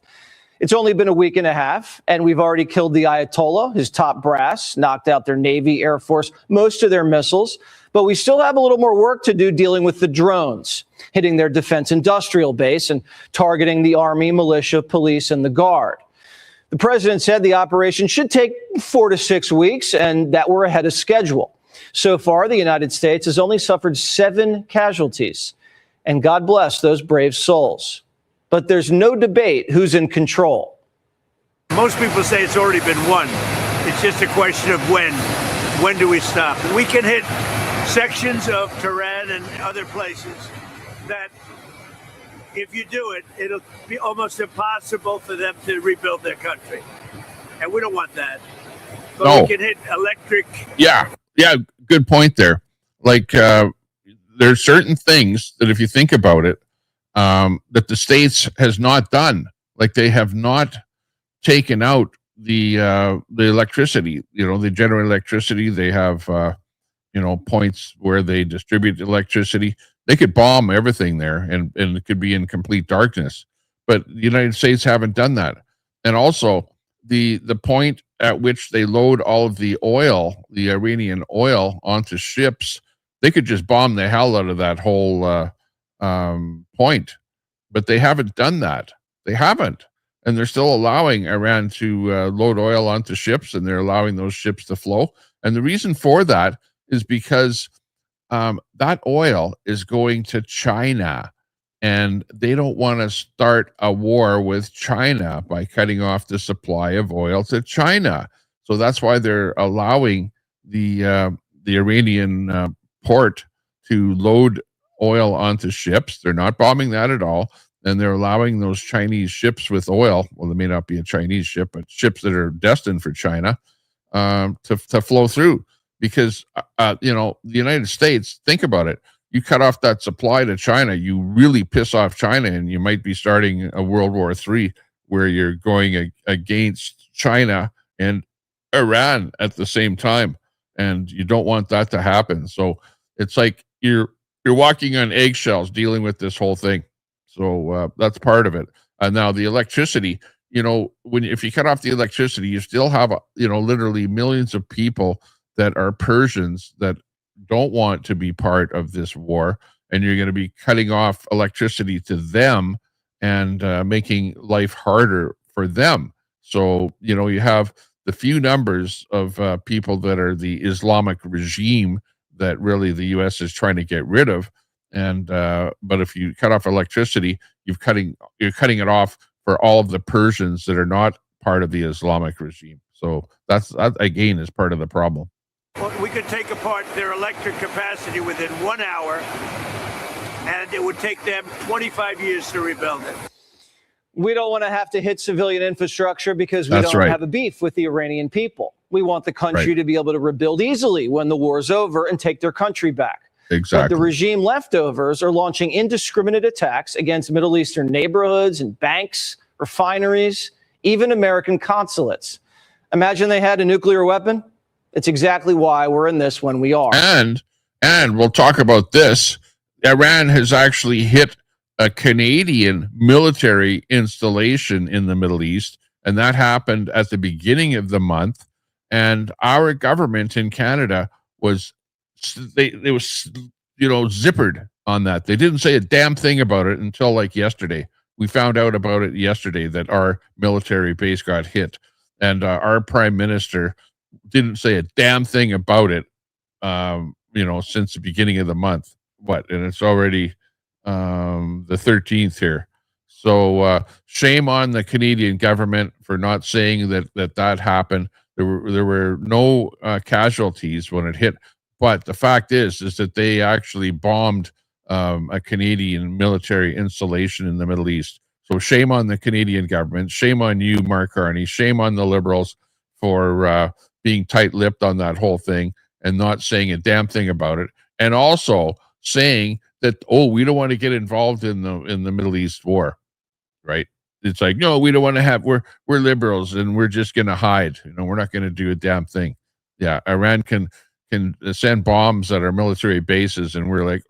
It's only been a week and a half, and we've already killed the Ayatollah, his top brass, knocked out their Navy, Air Force, most of their missiles. But we still have a little more work to do dealing with the drones, hitting their defense industrial base and targeting the Army, militia, police, and the Guard. The president said the operation should take 4 to 6 weeks and that we're ahead of schedule. So far, the United States has only suffered 7 casualties, and God bless those brave souls. But there's no debate who's in control. Most people say it's already been won. It's just a question of when. When do we stop? We can hit sections of Tehran and other places that, if you do it, it'll be almost impossible for them to rebuild their country. And we don't want that. But No. we can hit electric. Yeah, good point there. Like, there's certain things that, if you think about it, that the States has not done. Like, they have not taken out the electricity. You know, they generate electricity. They have points where they distribute electricity. They could bomb everything there, and it could be in complete darkness. But the United States haven't done that. And also, the point at which they load all of the oil, the Iranian oil, onto ships, they could just bomb the hell out of that whole point. But they haven't done that. They haven't. And they're still allowing Iran to load oil onto ships, and they're allowing those ships to flow. And the reason for that is because that oil is going to China, and they don't want to start a war with China by cutting off the supply of oil to China. So that's why they're allowing the Iranian port to load oil onto ships. They're not bombing that at all. And they're allowing those Chinese ships with oil, well, it may not be a Chinese ship, but ships that are destined for China, to flow through. Because, the United States, think about it. You cut off that supply to China, you really piss off China, and you might be starting a World War III where you're going against China and Iran at the same time. And you don't want that to happen. So it's like you're walking on eggshells dealing with this whole thing. So that's part of it. Now the electricity, if you cut off the electricity, you still have, literally millions of people that are Persians that don't want to be part of this war. And you're going to be cutting off electricity to them and making life harder for them. So, you have the few numbers of people that are the Islamic regime that really the U.S. is trying to get rid of. And but if you cut off electricity, you're cutting it off for all of the Persians that are not part of the Islamic regime. So that again is part of the problem. Well, we could take apart their electric capacity within 1 hour, and it would take them 25 years to rebuild it. We don't want to have to hit civilian infrastructure because we don't have a beef with the Iranian people. We want the country to be able to rebuild easily when the war's over and take their country back. Exactly. But the regime leftovers are launching indiscriminate attacks against Middle Eastern neighborhoods and banks, refineries, even American consulates. Imagine they had a nuclear weapon. It's exactly why we're in this when we are. And we'll talk about this. Iran has actually hit a Canadian military installation in the Middle East, and that happened at the beginning of the month. And our government in Canada was zippered on that. They didn't say a damn thing about it until like yesterday. We found out about it yesterday that our military base got hit, and our prime minister didn't say a damn thing about it, since the beginning of the month. And it's already the 13th here. So shame on the Canadian government for not saying that happened. There were no casualties when it hit. But the fact is that they actually bombed a Canadian military installation in the Middle East. So shame on the Canadian government. Shame on you, Mark Carney. Shame on the Liberals for being tight-lipped on that whole thing and not saying a damn thing about it. And also saying that, we don't want to get involved in the Middle East war, right? It's like, no, we don't want to have. We're liberals and we're just going to hide. We're not going to do a damn thing. Yeah, Iran can send bombs at our military bases, and we're like,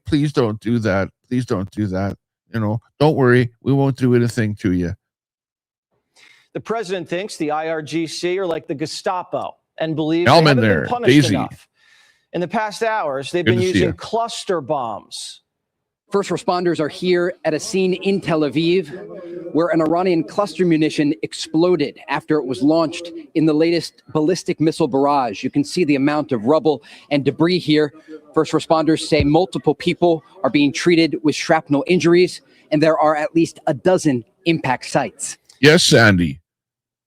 please don't do that. Please don't do that. Don't worry, we won't do anything to you. The president thinks the IRGC are like the Gestapo and believes they haven't been punished enough. In the past hours, they've been using cluster bombs First responders are here at a scene in Tel Aviv where an Iranian cluster munition exploded after it was launched in the latest ballistic missile barrage. You can see the amount of rubble and debris here. First responders say multiple people are being treated with shrapnel injuries, and there are at least a dozen impact sites. Yes, Sandy.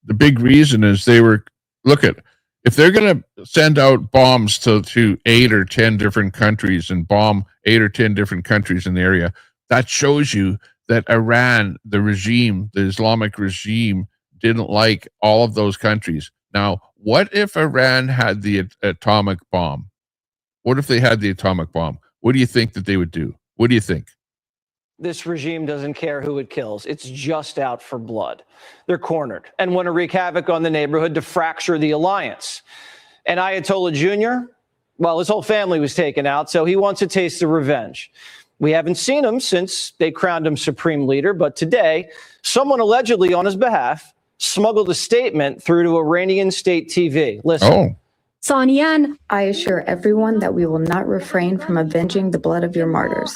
The big reason is if they're going to send out bombs to 8 or 10 different countries and bomb 8 or 10 different countries in the area, that shows you that Iran, the Islamic regime, didn't like all of those countries. Now, what if Iran had the atomic bomb? What if they had the atomic bomb? What do you think that they would do? What do you think? This regime doesn't care who it kills. It's just out for blood. They're cornered and want to wreak havoc on the neighborhood to fracture the alliance. And Ayatollah Jr., well, his whole family was taken out, so he wants a taste of revenge. We haven't seen him since they crowned him supreme leader, but today, someone allegedly on his behalf smuggled a statement through to Iranian state TV. Listen. Oh. Sanian, I assure everyone that we will not refrain from avenging the blood of your martyrs.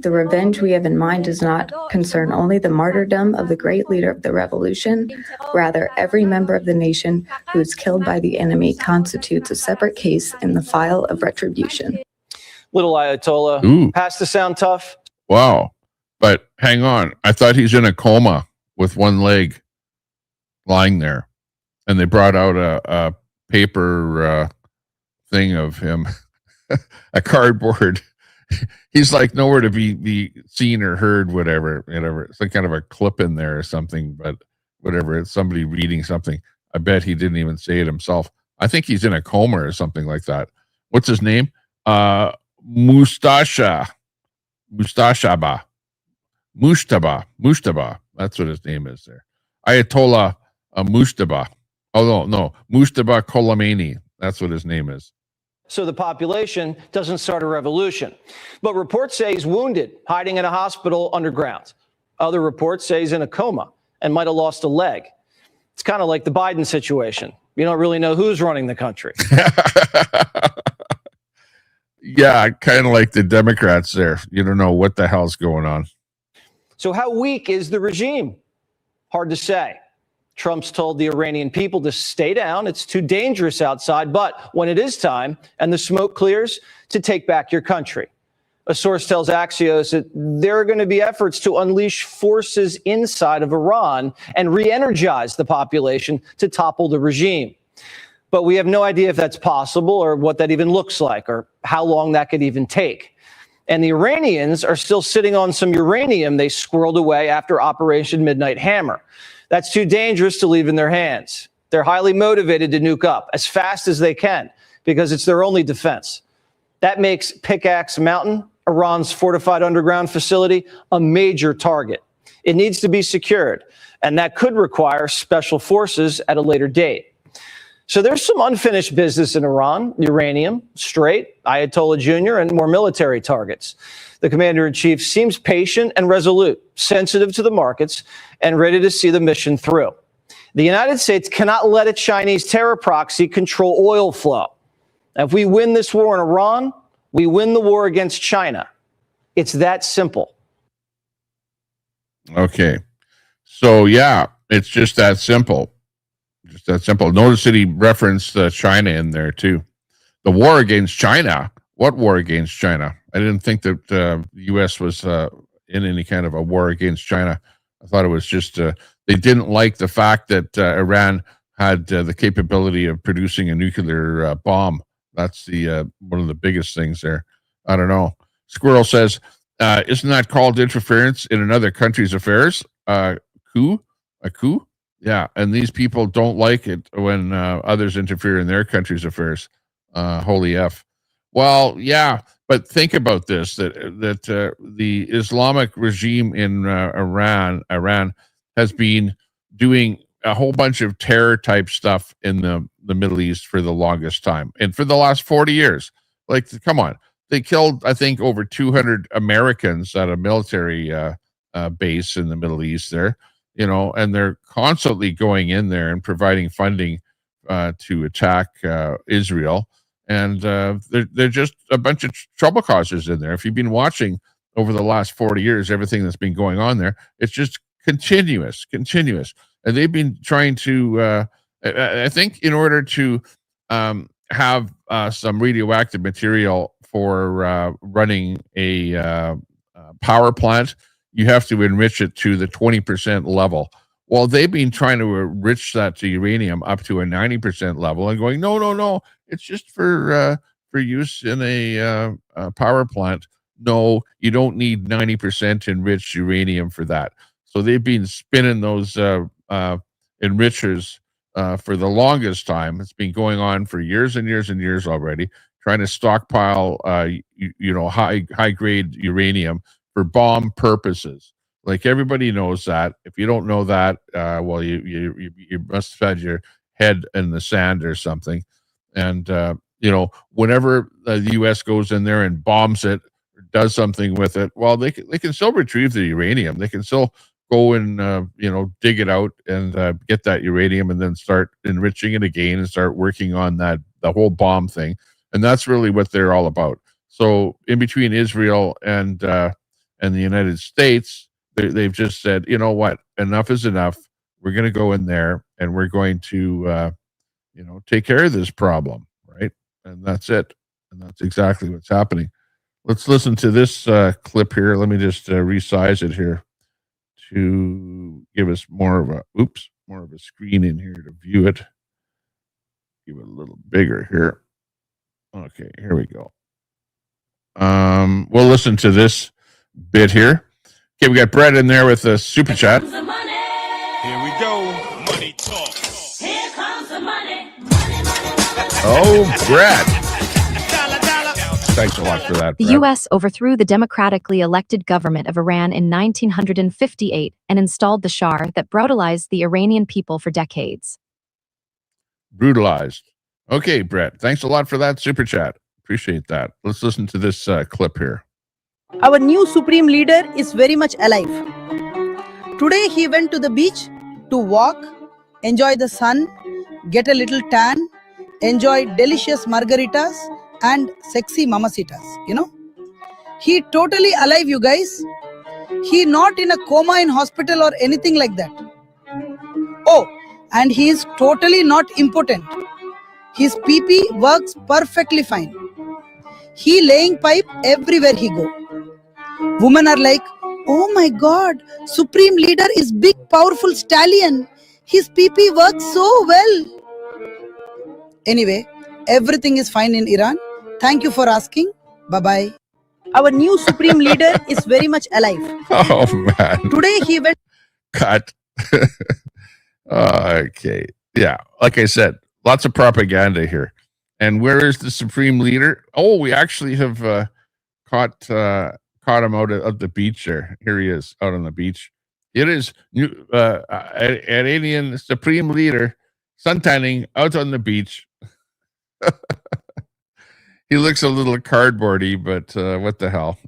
The revenge we have in mind does not concern only the martyrdom of the great leader of the revolution. Rather, every member of the nation who is killed by the enemy constitutes a separate case in the file of retribution. Little Ayatollah. Ooh. Has to sound tough. Wow. But hang on. I thought he's in a coma with one leg lying there. And they brought out a paper thing of him, a cardboard. He's like nowhere to be seen or heard, whatever. It's like kind of a clip in there or something, but whatever. It's somebody reading something. I bet he didn't even say it himself. I think he's in a coma or something like that. What's his name? Mushtaba. That's what his name is there. Ayatollah Mushtaba. Oh, no. Mushtaba Khomeini. That's what his name is. So the population doesn't start a revolution. But reports say he's wounded, hiding in a hospital underground. Other reports say he's in a coma and might have lost a leg. It's kind of like the Biden situation. You don't really know who's running the country. Yeah, kind of like the Democrats there. You don't know what the hell's going on. So how weak is the regime? Hard to say. Trump's told the Iranian people to stay down. It's too dangerous outside. But when it is time and the smoke clears, to take back your country. A source tells Axios that there are going to be efforts to unleash forces inside of Iran and re-energize the population to topple the regime. But we have no idea if that's possible or what that even looks like or how long that could even take. And the Iranians are still sitting on some uranium they squirreled away after Operation Midnight Hammer. That's too dangerous to leave in their hands. They're highly motivated to nuke up as fast as they can because it's their only defense. That makes Pickaxe Mountain, Iran's fortified underground facility, a major target. It needs to be secured, and that could require special forces at a later date. So there's some unfinished business in Iran: uranium, Strait, Ayatollah Jr., and more military targets. The commander-in-chief seems patient and resolute, sensitive to the markets, and ready to see the mission through. The United States cannot let a Chinese terror proxy control oil flow. If we win this war in Iran, we win the war against China. It's that simple. Okay. So, yeah, it's just that simple. Just that simple. Notice that he referenced China in there, too. The war against China. What war against China? I didn't think that the U.S. was in any kind of a war against China. I thought it was just they didn't like the fact that Iran had the capability of producing a nuclear bomb. That's the one of the biggest things there. I don't know. Squirrel says, isn't that called interference in another country's affairs? Coup? A coup? Yeah, and these people don't like it when others interfere in their country's affairs. Holy F. Well, yeah, but think about this, that the Islamic regime in Iran has been doing a whole bunch of terror type stuff in the Middle East for the longest time. And for the last 40 years, like, come on, they killed, I think, over 200 Americans at a military base in the Middle East there, you know, and they're constantly going in there and providing funding to attack Israel. And they're just a bunch of trouble causers in there. If you've been watching over the last 40 years, everything that's been going on there. It's just continuous. And they've been trying to, I think in order to have some radioactive material for running a power plant, you have to enrich it to the 20% level. Well, they've been trying to enrich that to uranium up to a 90% level and going, no, it's just for use in a power plant. No, you don't need 90% enriched uranium for that. So they've been spinning those enrichers for the longest time. It's been going on for years and years and years already, trying to stockpile, high grade uranium for bomb purposes. Like everybody knows that. If you don't know that, well, you must have had your head in the sand or something. And whenever the U.S. goes in there and bombs it, or does something with it, well, they can still retrieve the uranium. They can still go and dig it out and get that uranium, and then start enriching it again and start working on the whole bomb thing. And that's really what they're all about. So in between Israel and the United States, they've just said, you know what, enough is enough. We're going to go in there and we're going to take care of this problem, right? And that's it. And that's exactly what's happening. Let's listen to this clip here. Let me just resize it here to give us more of a screen in here to view it. Give it a little bigger here. Okay, here we go. We'll listen to this bit here. Okay, we got Brett in there with a super chat. Here we go. Money talk. Here comes the money. Oh, Brett. Thanks a lot for that, Brett. The U.S. overthrew the democratically elected government of Iran in 1958 and installed the Shah that brutalized the Iranian people for decades. Brutalized. Okay, Brett. Thanks a lot for that super chat. Appreciate that. Let's listen to this clip here. Our new supreme leader is very much alive. Today he went to the beach to walk, enjoy the sun, get a little tan, enjoy delicious margaritas and sexy mamacitas, He totally alive, you guys. He not in a coma in hospital or anything like that. Oh, and he is totally not impotent. His PP works perfectly fine. He laying pipe everywhere he go. Women are like, oh my God, supreme leader is big powerful stallion. His PP works so well. Anyway, everything is fine in Iran. Thank you for asking. Bye-bye. Our new supreme leader is very much alive. Oh, man. Today he went... Cut. Okay. Yeah, like I said, lots of propaganda here. And where is the supreme leader? Oh, we actually have caught him out at the beach there. Here he is out on the beach. It is Iranian supreme leader suntanning out on the beach. He looks a little cardboardy, but what the hell?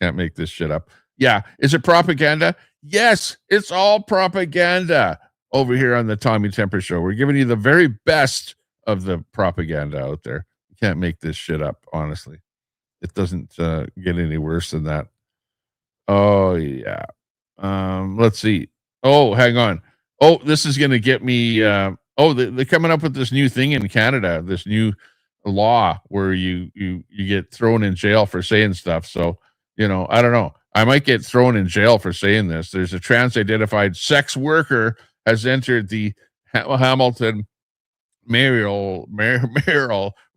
Can't make this shit up. Yeah. Is it propaganda? Yes, it's all propaganda over here on the Tommy Temper Show. We're giving you the very best of the propaganda out there. You can't make this shit up, honestly. It doesn't get any worse than that. Oh, yeah. Let's see. Oh, hang on. Oh, this is going to get me. They're coming up with this new thing in Canada, this new law where you get thrown in jail for saying stuff. So, I don't know. I might get thrown in jail for saying this. There's a trans-identified sex worker has entered the Hamilton mayoral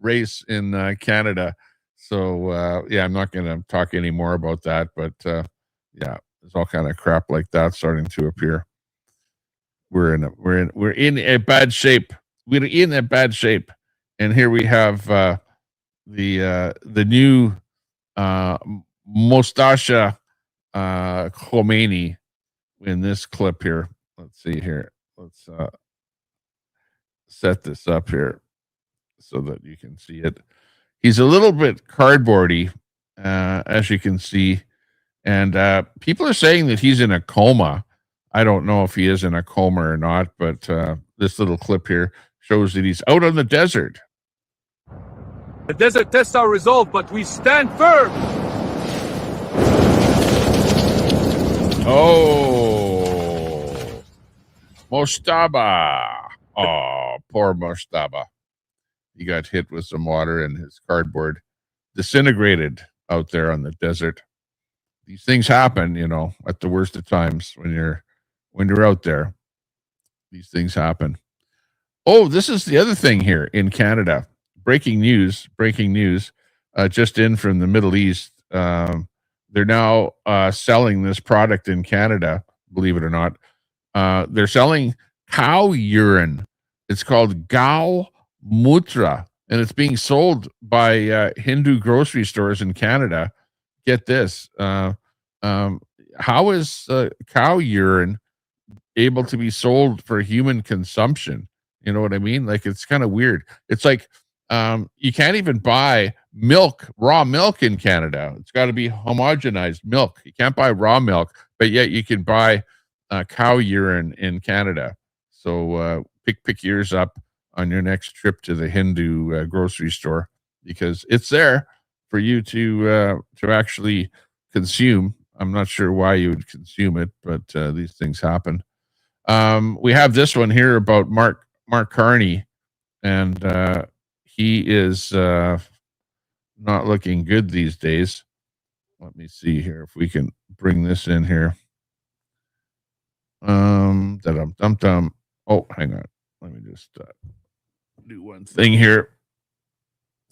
race in Canada. So I'm not going to talk any more about that. But there's all kind of crap like that starting to appear. We're in a bad shape. We're in a bad shape. And here we have the new Mustasha Khomeini in this clip here. Let's see here. Let's set this up here so that you can see it. He's a little bit cardboardy, as you can see. And people are saying that he's in a coma. I don't know if he is in a coma or not, but this little clip here shows that he's out on the desert. The desert tests our resolve, but we stand firm. Oh, Mostaba. Oh, poor Mostaba. He got hit with some water and his cardboard disintegrated out there on the desert. These things happen, you know, at the worst of times when you're out there. These things happen. Oh, this is the other thing here in Canada. Breaking news, just in from the Middle East. They're now selling this product in Canada, believe it or not. They're selling cow urine. It's called Gau Mutra, and it's being sold by Hindu grocery stores in Canada. Get this. How is cow urine able to be sold for human consumption? You know what I mean? Like, it's kind of weird. It's like you can't even buy milk, raw milk in Canada. It's got to be homogenized milk. You can't buy raw milk, but yet you can buy cow urine in Canada. So pick yours up on your next trip to the Hindu grocery store, because it's there for you to actually consume. I'm not sure why you would consume it, but these things happen. We have this one here about Mark Carney, and he is not looking good these days. Let me see here if we can bring this in here. Oh, hang on. Let me just do one thing here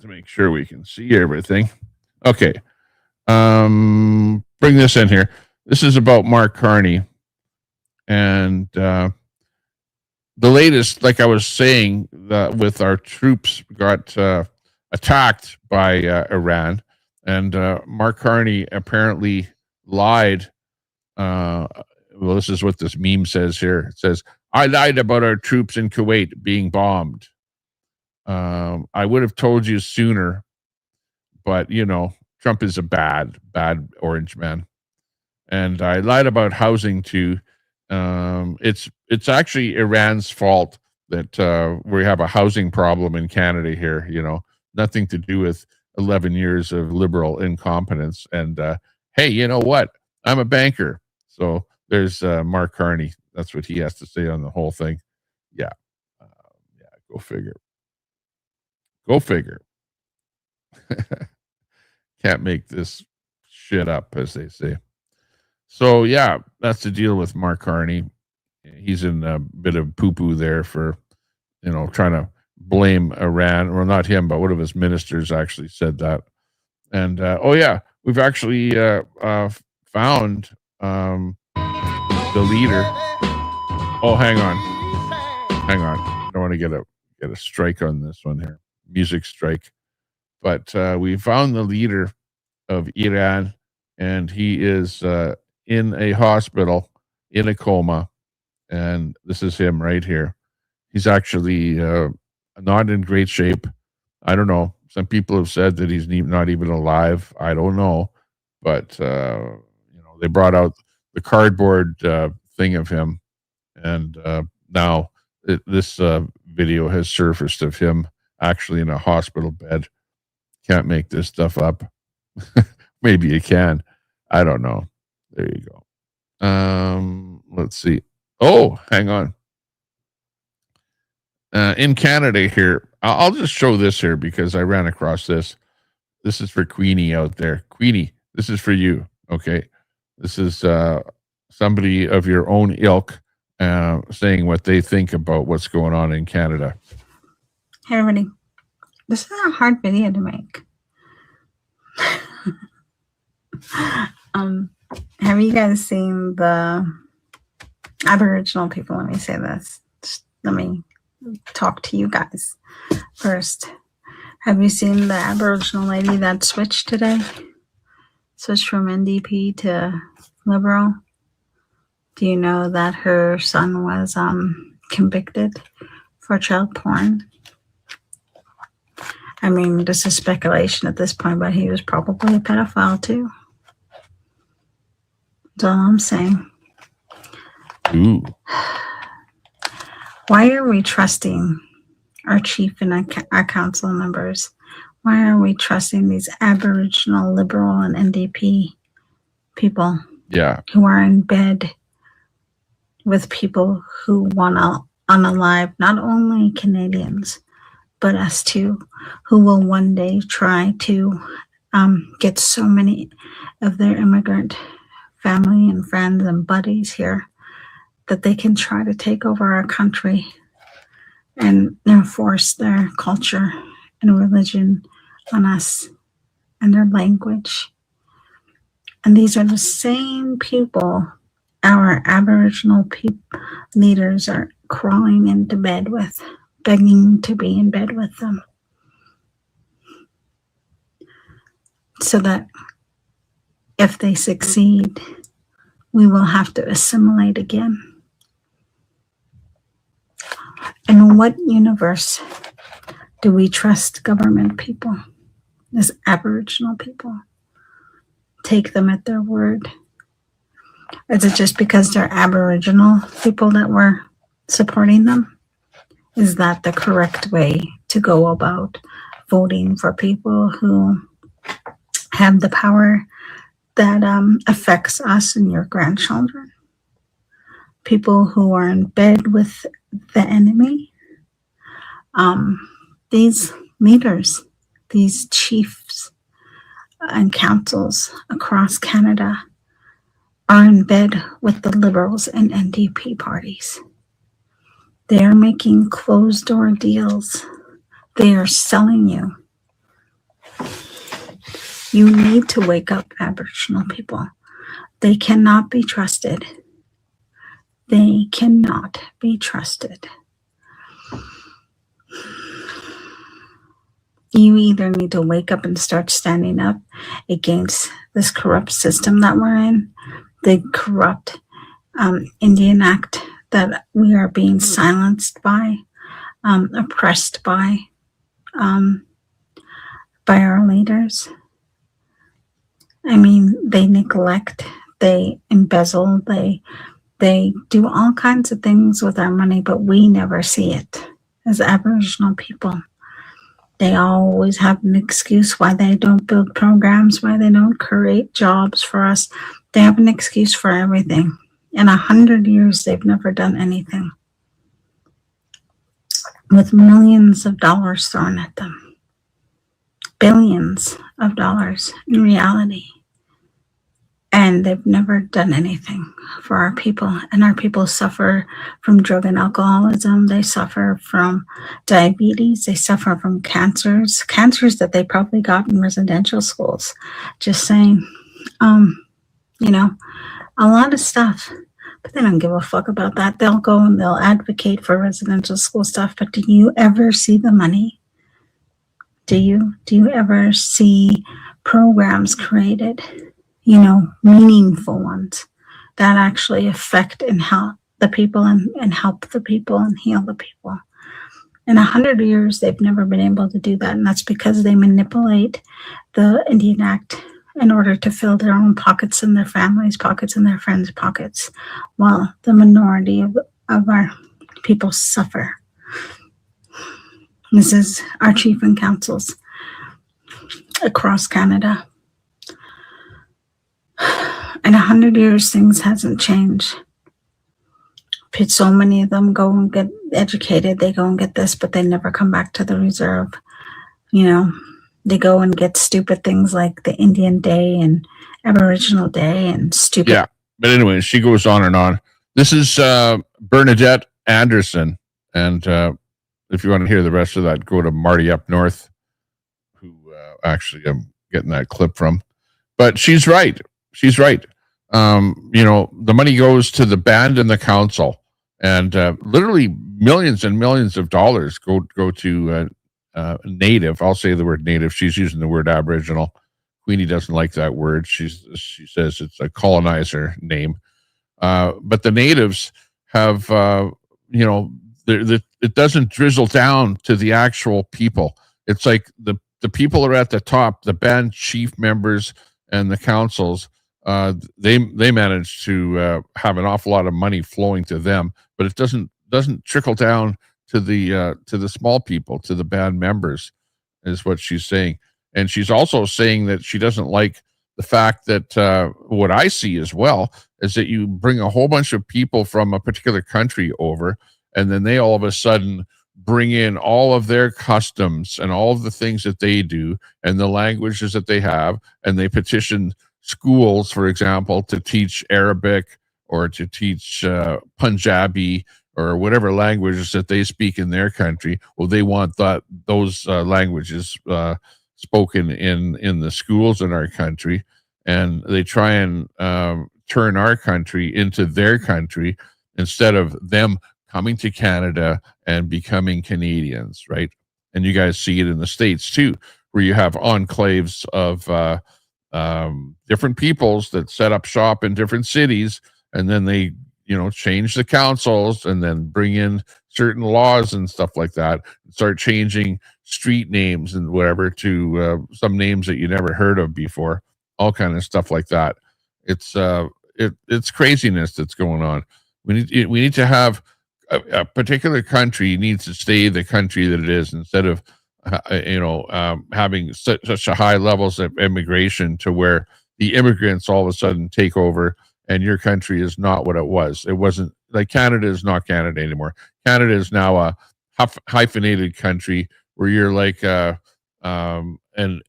to make sure we can see everything. Okay. Bring this in here. This is about Mark Carney. And the latest, like I was saying, with our troops got attacked by Iran, and Mark Carney apparently lied. Well, this is what this meme says here. It says, "I lied about our troops in Kuwait being bombed. I would have told you sooner, but you know, Trump is a bad orange man. And I lied about housing too. It's actually Iran's fault that we have a housing problem in Canada here. You know, nothing to do with 11 years of liberal incompetence. And hey, you know what? I'm a banker, so there's Mark Carney. That's what he has to say on the whole thing. Yeah, go figure. Go figure. Can't make this shit up, as they say. So yeah, that's the deal with Mark Carney. He's in a bit of poo-poo there for, you know, trying to blame Iran. Well, not him, but one of his ministers actually said that. And oh yeah, we've actually found the leader. Oh, hang on. I don't want to get a strike on this one here, music strike. But we found the leader of Iran, and he is in a hospital in a coma. And this is him right here. He's actually not in great shape. I don't know. Some people have said that he's not even alive. I don't know. But, you know, they brought out the cardboard thing of him. And now this video has surfaced of him actually in a hospital bed. Can't make this stuff up. Maybe you can. I don't know. There you go. Let's see. Oh, hang on. In Canada here, I'll just show this here because I ran across this. This is for Queenie out there. Queenie, this is for you. Okay. This is somebody of your own ilk saying what they think about what's going on in Canada. Hey, everybody. This is a hard video to make. Have you guys seen the Aboriginal people? Let me say this. Let me talk to you guys first. Have you seen the Aboriginal lady that switched today? Switched from NDP to Liberal? Do you know that her son was convicted for child porn? I mean, this is speculation at this point, but he was probably a pedophile too. That's all I'm saying. Ooh. Why are we trusting our chief and our council members? Why are we trusting these Aboriginal, Liberal, and NDP people who are in bed with people who want to unalive not only Canadians, but us too, who will one day try to get so many of their immigrant family and friends and buddies here that they can try to take over our country and enforce their culture and religion on us and their language. And these are the same people our Aboriginal leaders are crawling into bed with, begging to be in bed with them, so that if they succeed, we will have to assimilate again. In what universe do we trust government people as Aboriginal people? Take them at their word? Is it just because they're Aboriginal people that we're supporting them? Is that the correct way to go about voting for people who have the power that affects us and your grandchildren? People who are in bed with the enemy? These leaders, these chiefs and councils across Canada are in bed with the Liberals and NDP parties. They are making closed-door deals. They are selling you. You need to wake up, Aboriginal people. They cannot be trusted. They cannot be trusted. You either need to wake up and start standing up against this corrupt system that we're in, the corrupt Indian Act that we are being silenced by, oppressed by our leaders. I mean, they neglect, they embezzle, they do all kinds of things with our money, but we never see it as Aboriginal people. They always have an excuse why they don't build programs, why they don't create jobs for us. They have an excuse for everything. In 100 years, they've never done anything, with millions of dollars thrown at them. Billions of dollars in reality. And they've never done anything for our people. And our people suffer from drug and alcoholism. They suffer from diabetes. They suffer from cancers that they probably got in residential schools. Just saying, a lot of stuff. But they don't give a fuck about that. They'll go and they'll advocate for residential school stuff. But do you ever see the money? Do you ever see programs created? Meaningful ones that actually affect and help the people and help the people and heal the people. In 100 years, they've never been able to do that. And that's because they manipulate the Indian Act in order to fill their own pockets and their families' pockets and their friends' pockets, while the minority of our people suffer. This is our chief and councils across Canada. In 100 years, things hasn't changed. So many of them go and get educated. They go and get this, but they never come back to the reserve. They go and get stupid things like the Indian Day and Aboriginal Day and stupid. Yeah, but anyway, she goes on and on. This is Bernadette Anderson, and if you want to hear the rest of that, go to Marty Up North, who actually I'm getting that clip from. But she's right. She's right. The money goes to the band and the council, and literally millions and millions of dollars go to Native. I'll say the word Native. She's using the word Aboriginal. Queenie doesn't like that word. She says it's a colonizer name. But the Natives have, it doesn't drizzle down to the actual people. It's like the people are at the top, the band chief members and the councils. They manage to have an awful lot of money flowing to them, but it doesn't trickle down to the small people, to the band members, is what she's saying. And she's also saying that she doesn't like the fact that what I see as well is that you bring a whole bunch of people from a particular country over, and then they all of a sudden bring in all of their customs and all of the things that they do and the languages that they have, and they petition schools, for example, to teach Arabic or to teach Punjabi or whatever languages that they speak in their country. Well, they want those languages spoken in the schools in our country, and they try and turn our country into their country instead of them coming to Canada and becoming Canadians, right? And you guys see it in the States too, where you have enclaves of different peoples that set up shop in different cities, and then they, change the councils and then bring in certain laws and stuff like that, and start changing street names and whatever to some names that you never heard of before, all kind of stuff like that. It's craziness that's going on. We need to have a particular country needs to stay the country that it is, instead of having such a high levels of immigration to where the immigrants all of a sudden take over and your country is not what it was. It wasn't like Canada is not Canada anymore. Canada is now a hyphenated country where you're like an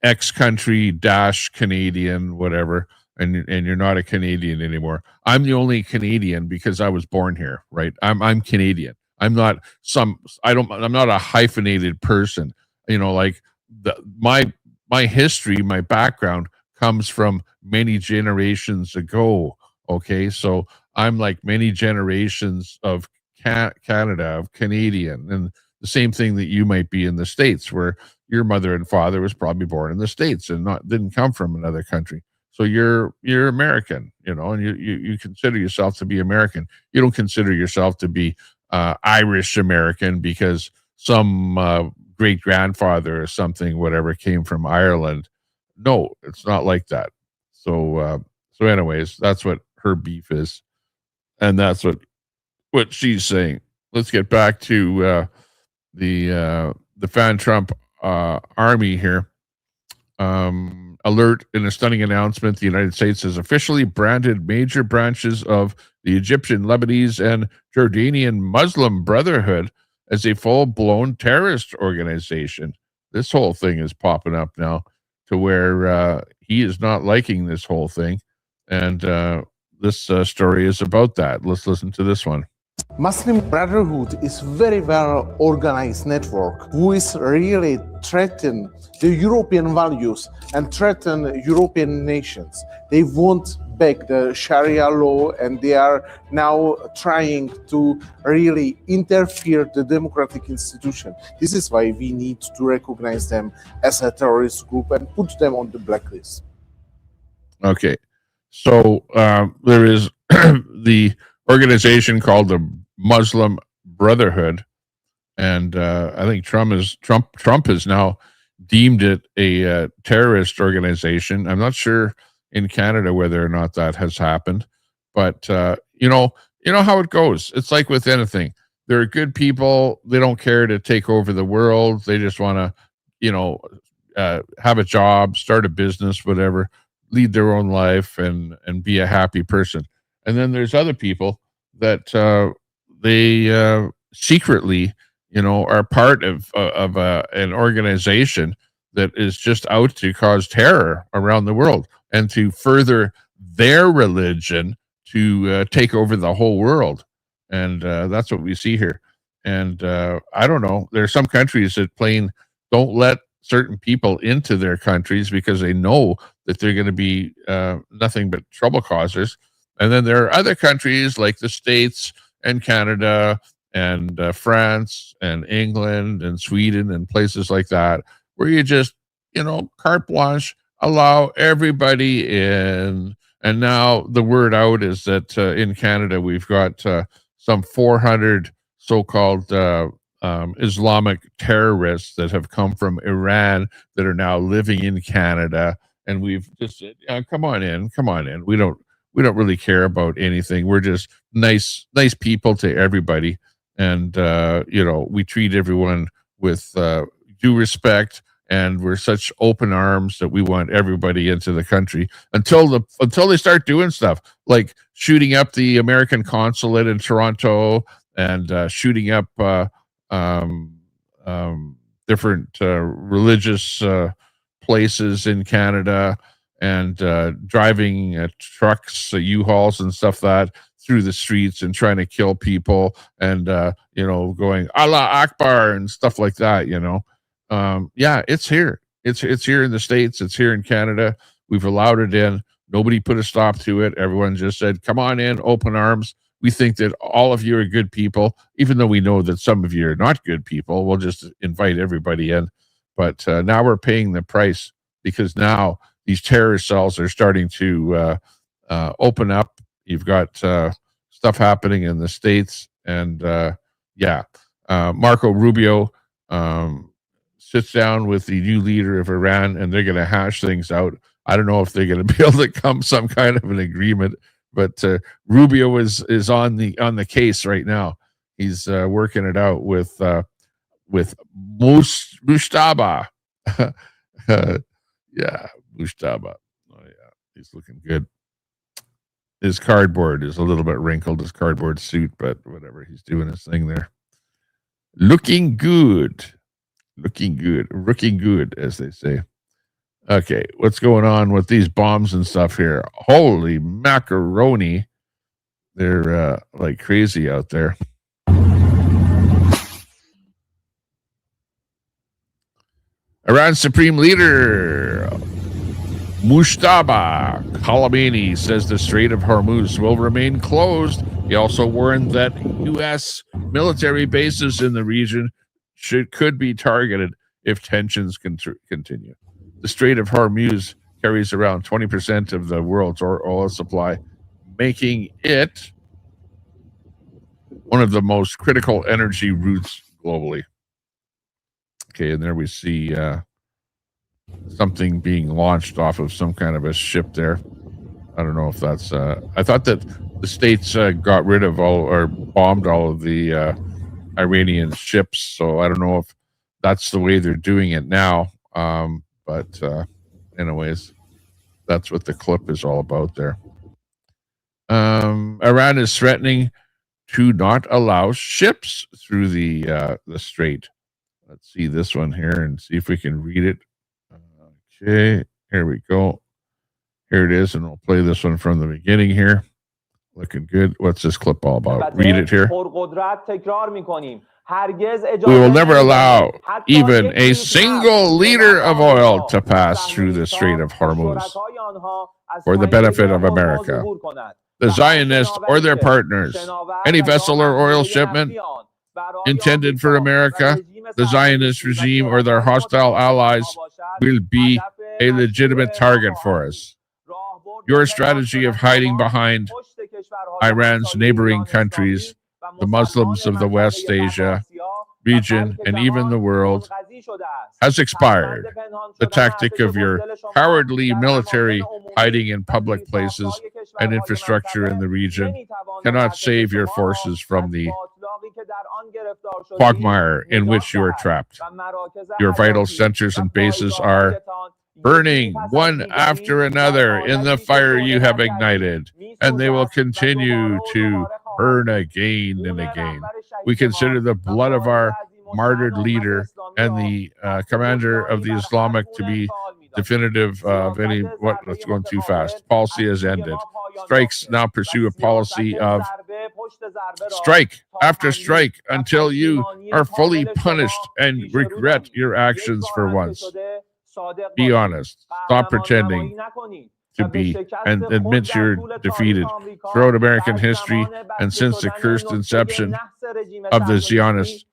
ex-country - Canadian, whatever, and you're not a Canadian anymore. I'm the only Canadian because I was born here, right? I'm Canadian. I'm not a hyphenated person. Like my history, my background comes from many generations ago. Okay, so I'm like many generations of Canada, of Canadian, and the same thing that you might be in the States, where your mother and father was probably born in the States and didn't come from another country. So you're American, and you consider yourself to be American. You don't consider yourself to be Irish American because some great grandfather or something, whatever, came from Ireland. No, it's not like that. So anyways, that's what her beef is, and that's what she's saying. Let's get back to the Fan Trump army here. Alert: in a stunning announcement, the United States has officially branded major branches of the Egyptian, Lebanese, and Jordanian Muslim Brotherhood as a full-blown terrorist organization. This whole thing is popping up now to where he is not liking this whole thing. And this story is about that. Let's listen to this one. Muslim Brotherhood is very well organized network who is really threaten the European values and threaten European nations. They want back the Sharia law, and they are now trying to really interfere the democratic institution. This is why we need to recognize them as a terrorist group and put them on the blacklist. Okay, so there is the organization called the Muslim Brotherhood, and I think Trump has now deemed it a terrorist organization. I'm not sure in Canada whether or not that has happened, but you know how it goes. It's like with anything. There are good people. They don't care to take over the world. They just want to, have a job, start a business, whatever, lead their own life, and be a happy person. And then there's other people that they secretly, are part of an organization that is just out to cause terror around the world and to further their religion to take over the whole world. And that's what we see here. And I don't know. There are some countries that plain don't let certain people into their countries because they know that they're going to be nothing but trouble causers. And then there are other countries like the States and Canada and France and England and Sweden and places like that, where you just, carte blanche, allow everybody in. And now the word out is that in Canada, we've got some 400 so-called Islamic terrorists that have come from Iran that are now living in Canada. And we've just said, come on in. We don't really care about anything. We're just nice people to everybody. And, we treat everyone with due respect and we're such open arms that we want everybody into the country until they start doing stuff like shooting up the American consulate in Toronto and shooting up different religious places in Canada and driving trucks, U-Hauls and stuff that through the streets and trying to kill people and going Allah Akbar and stuff like that. Yeah, it's here. It's here in the States. It's here in Canada. We've allowed it in. Nobody put a stop to it. Everyone just said, "Come on in, open arms." We think that all of you are good people, even though we know that some of you are not good people. We'll just invite everybody in. But now we're paying the price because now these terrorist cells are starting to open up. You've got stuff happening in the States. And Marco Rubio sits down with the new leader of Iran, and they're going to hash things out. I don't know if they're going to be able to come some kind of an agreement. But Rubio is on the case right now. He's working it out with Mujtaba. Mujtaba. Oh yeah, he's looking good. His cardboard is a little bit wrinkled, his cardboard suit, but whatever. He's doing his thing there. Looking good, as they say. Okay, what's going on with these bombs and stuff here? Holy macaroni. They're like crazy out there. Iran's Supreme Leader, Mujtaba Khamenei, says the Strait of Hormuz will remain closed. He also warned that U.S. military bases in the region could be targeted if tensions continue. The Strait of Hormuz carries around 20% of the world's oil supply, making it one of the most critical energy routes globally. Okay, and there we see something being launched off of some kind of a ship there. I don't know if that's... I thought that the States got rid of or bombed all of the Iranian ships, so I don't know if that's the way they're doing it now. But anyways, that's what the clip is all about there. Iran is threatening to not allow ships through the strait. Let's see this one here and see if we can read it. Okay, here we go. Here it is, and we'll play this one from the beginning here. Looking good. What's this clip all about? Read it here. We will never allow even a single liter of oil to pass through the Strait of Hormuz for the benefit of America, the Zionists or their partners. Any vessel or oil shipment intended for America, the Zionist regime, or their hostile allies will be a legitimate target for us. Your strategy of hiding behind Iran's neighboring countries, the Muslims of the West Asia region, and even the world has expired. The tactic of your cowardly military hiding in public places and infrastructure in the region cannot save your forces from the quagmire in which you are trapped. Your vital centers and bases are burning one after another in the fire you have ignited, and they will continue to burn again and again. We consider the blood of our martyred leader and the commander of the Islamic to be definitive of any that's going too fast. Policy has ended. Strikes now pursue a policy of strike after strike until you are fully punished and regret your actions for once. Be honest. Stop pretending to be and admit you're defeated. Throughout American history and since the cursed inception of the Zionist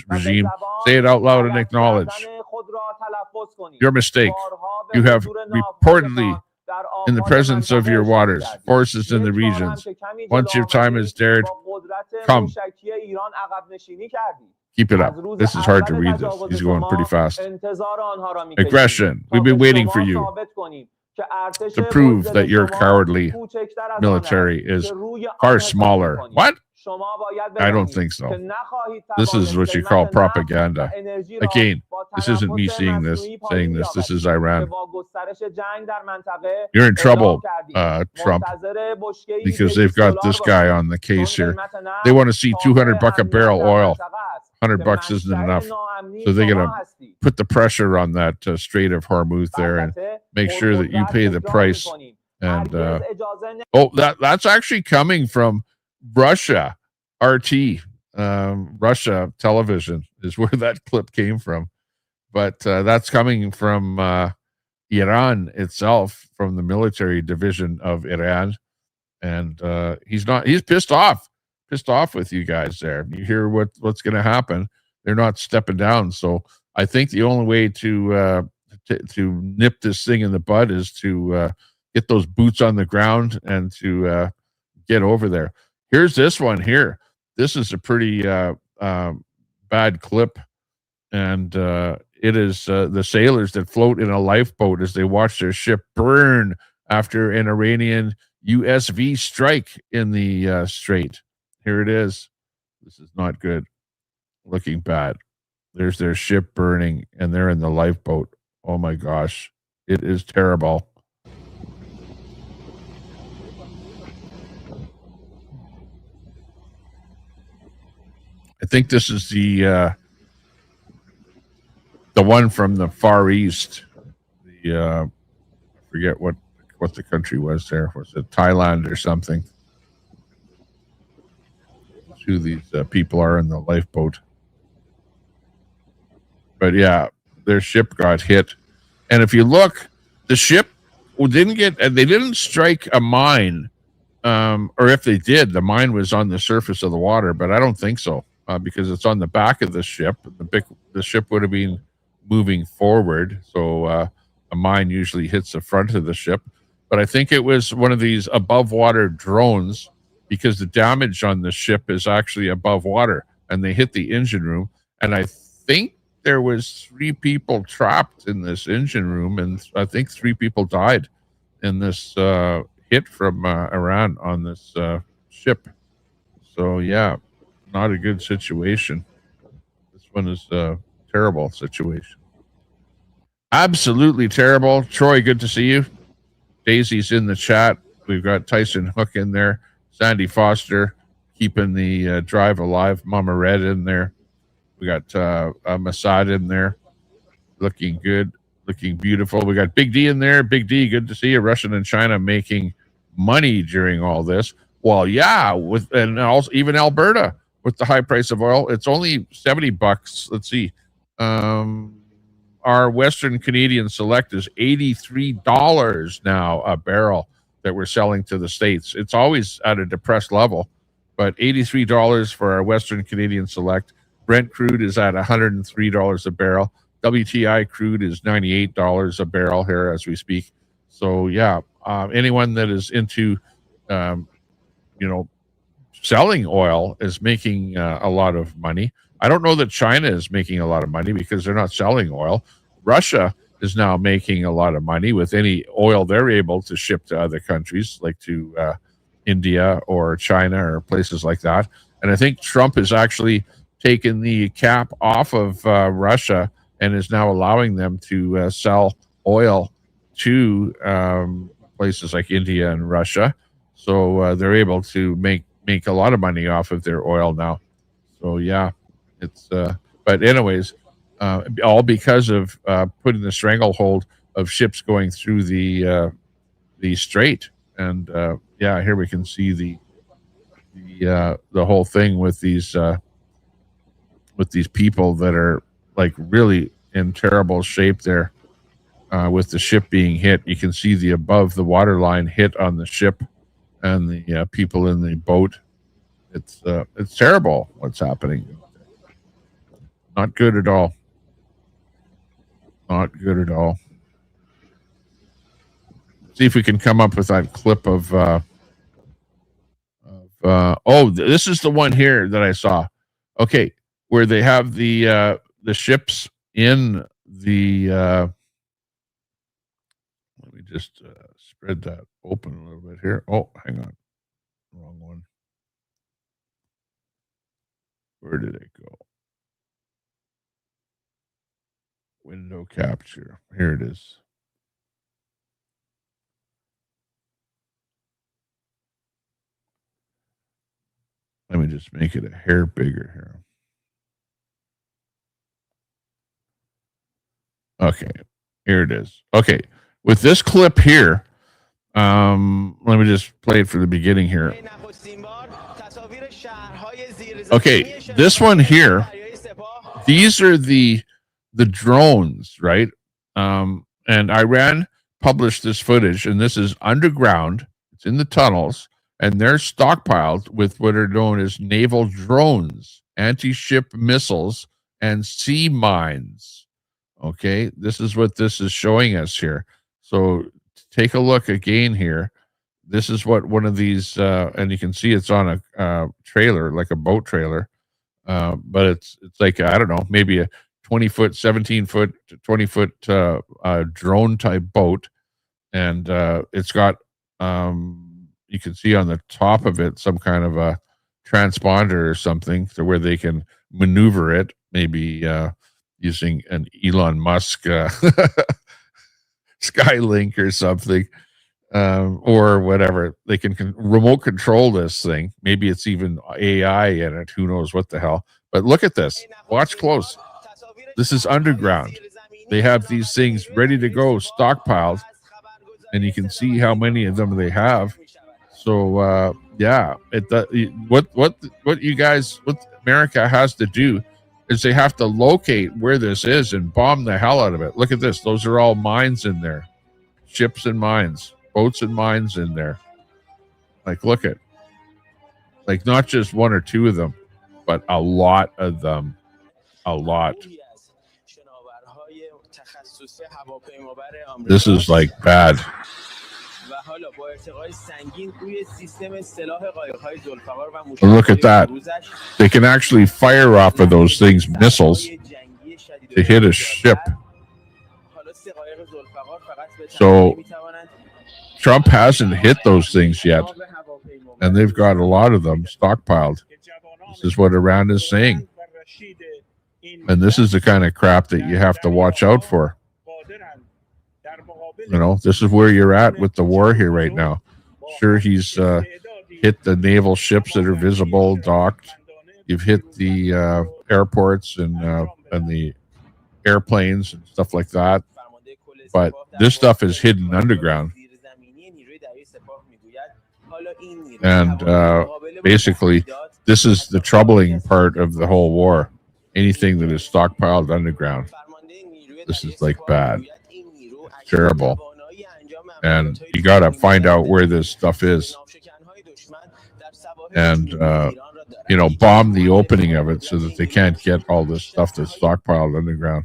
regime, say it out loud and acknowledge your mistake. You have reportedly, in the presence of your waters, forces in the regions. Once your time is dared, come. Keep it up. This is hard to read this. He's going pretty fast. Aggression. We've been waiting for you to prove that your cowardly military is far smaller. What? I don't think so. This is what you call propaganda. Again, this isn't me saying this. This is Iran. You're in trouble, Trump, because they've got this guy on the case here. They want to see $200 a barrel oil. $100 isn't enough, so they're gonna put the pressure on that Strait of Hormuz there and make sure that you pay the price. And that's actually coming from Russia. RT, Russia television is where that clip came from, but that's coming from Iran itself, from the military division of Iran, and he's pissed off with you guys there. You hear what's going to happen. They're not stepping down. So I think the only way to nip this thing in the bud is to get those boots on the ground and to get over there. Here's this one here. This is a pretty bad clip, and it is the sailors that float in a lifeboat as they watch their ship burn after an Iranian USV strike in the strait. Here it is. This is not good. Looking bad. There's their ship burning, and they're in the lifeboat. Oh my gosh. It is terrible. I think this is the one from the Far East. I forget what the country was there. Was it Thailand or something? Who these people are in the lifeboat. But yeah, their ship got hit. And if you look, the ship they didn't strike a mine. Or if they did, the mine was on the surface of the water, but I don't think so. Because it's on the back of the ship. The ship would have been moving forward, so a mine usually hits the front of the ship. But I think it was one of these above water drones, because the damage on the ship is actually above water, and they hit the engine room. And I think there was 3 people trapped in this engine room, and I think 3 people died in this hit from Iran on this ship. So yeah, not a good situation. This one is a terrible situation. Absolutely terrible. Troy, good to see you. Daisy's in the chat. We've got Tyson Hook in there. Sandy Foster keeping the drive alive. Mama Red in there. We got Masad in there. Looking good. Looking beautiful. We got Big D in there. Big D, good to see you. Russia and China making money during all this. Well, yeah, and also even Alberta with the high price of oil. It's only $70. Let's see. Our Western Canadian Select is $83 now a barrel that we're selling to the States. It's always at a depressed level, but $83 for our Western Canadian Select. Brent crude is at $103 a barrel. WTI crude is $98 a barrel here as we speak. So yeah, anyone that is into, selling oil is making a lot of money. I don't know that China is making a lot of money because they're not selling oil. Russia is now making a lot of money with any oil they're able to ship to other countries, like to India or China or places like that. And I think Trump has actually taken the cap off of Russia and is now allowing them to sell oil to places like India and Russia. So they're able to make a lot of money off of their oil now. So yeah, it's but anyways, all because of putting the stranglehold of ships going through the strait. And yeah, here we can see the whole thing with these people that are like really in terrible shape there. With the ship being hit, you can see the above the waterline hit on the ship and the people in the boat. It's terrible what's happening. Not good at all. Not good at all. See if we can come up with that clip of this is the one here that I saw. Okay, where they have the ships in the let me just spread that open a little bit here. Oh, hang on. Wrong one. Where did it go? Window capture. Here it is. Let me just make it a hair bigger here. Okay, here it is. Okay, with this clip here, let me just play it for the beginning here. Okay, this one here, these are the drones, right? And Iran published this footage, and this is underground. It's in the tunnels, and they're stockpiled with what are known as naval drones, anti-ship missiles, and sea mines. Okay, this is what this is showing us here. So take a look again here. This is what one of these, and you can see it's on a trailer, like a boat trailer, but it's like, I don't know, maybe a 20-foot, 17-foot, 20-foot drone type boat, and it's got, you can see on the top of it some kind of a transponder or something to where they can maneuver it, maybe using an Elon Musk Skylink or something, or whatever. They can remote control this thing. Maybe it's even AI in it. Who knows what the hell? But look at this. Watch close. This is underground. They have these things ready to go, stockpiled, and you can see how many of them they have. So yeah, what America has to do is they have to locate where this is and bomb the hell out of it. Look at this. Those are all mines in there. Ships and mines. Boats and mines in there. Like, look at. Like, not just one or two of them, but a lot of them. A lot. This is like bad. Look at that. They can actually fire off of those things missiles to hit a ship. So Trump hasn't hit those things yet, and they've got a lot of them stockpiled. This is what Iran is saying. And this is the kind of crap that you have to watch out for. You know, this is where you're at with the war here right now. Sure, he's hit the naval ships that are visible, docked. You've hit the airports and the airplanes and stuff like that. But this stuff is hidden underground. And basically, this is the troubling part of the whole war. Anything that is stockpiled underground. This is like bad. Terrible. And you got to find out where this stuff is. And, you know, bomb the opening of it so that they can't get all this stuff that's stockpiled underground.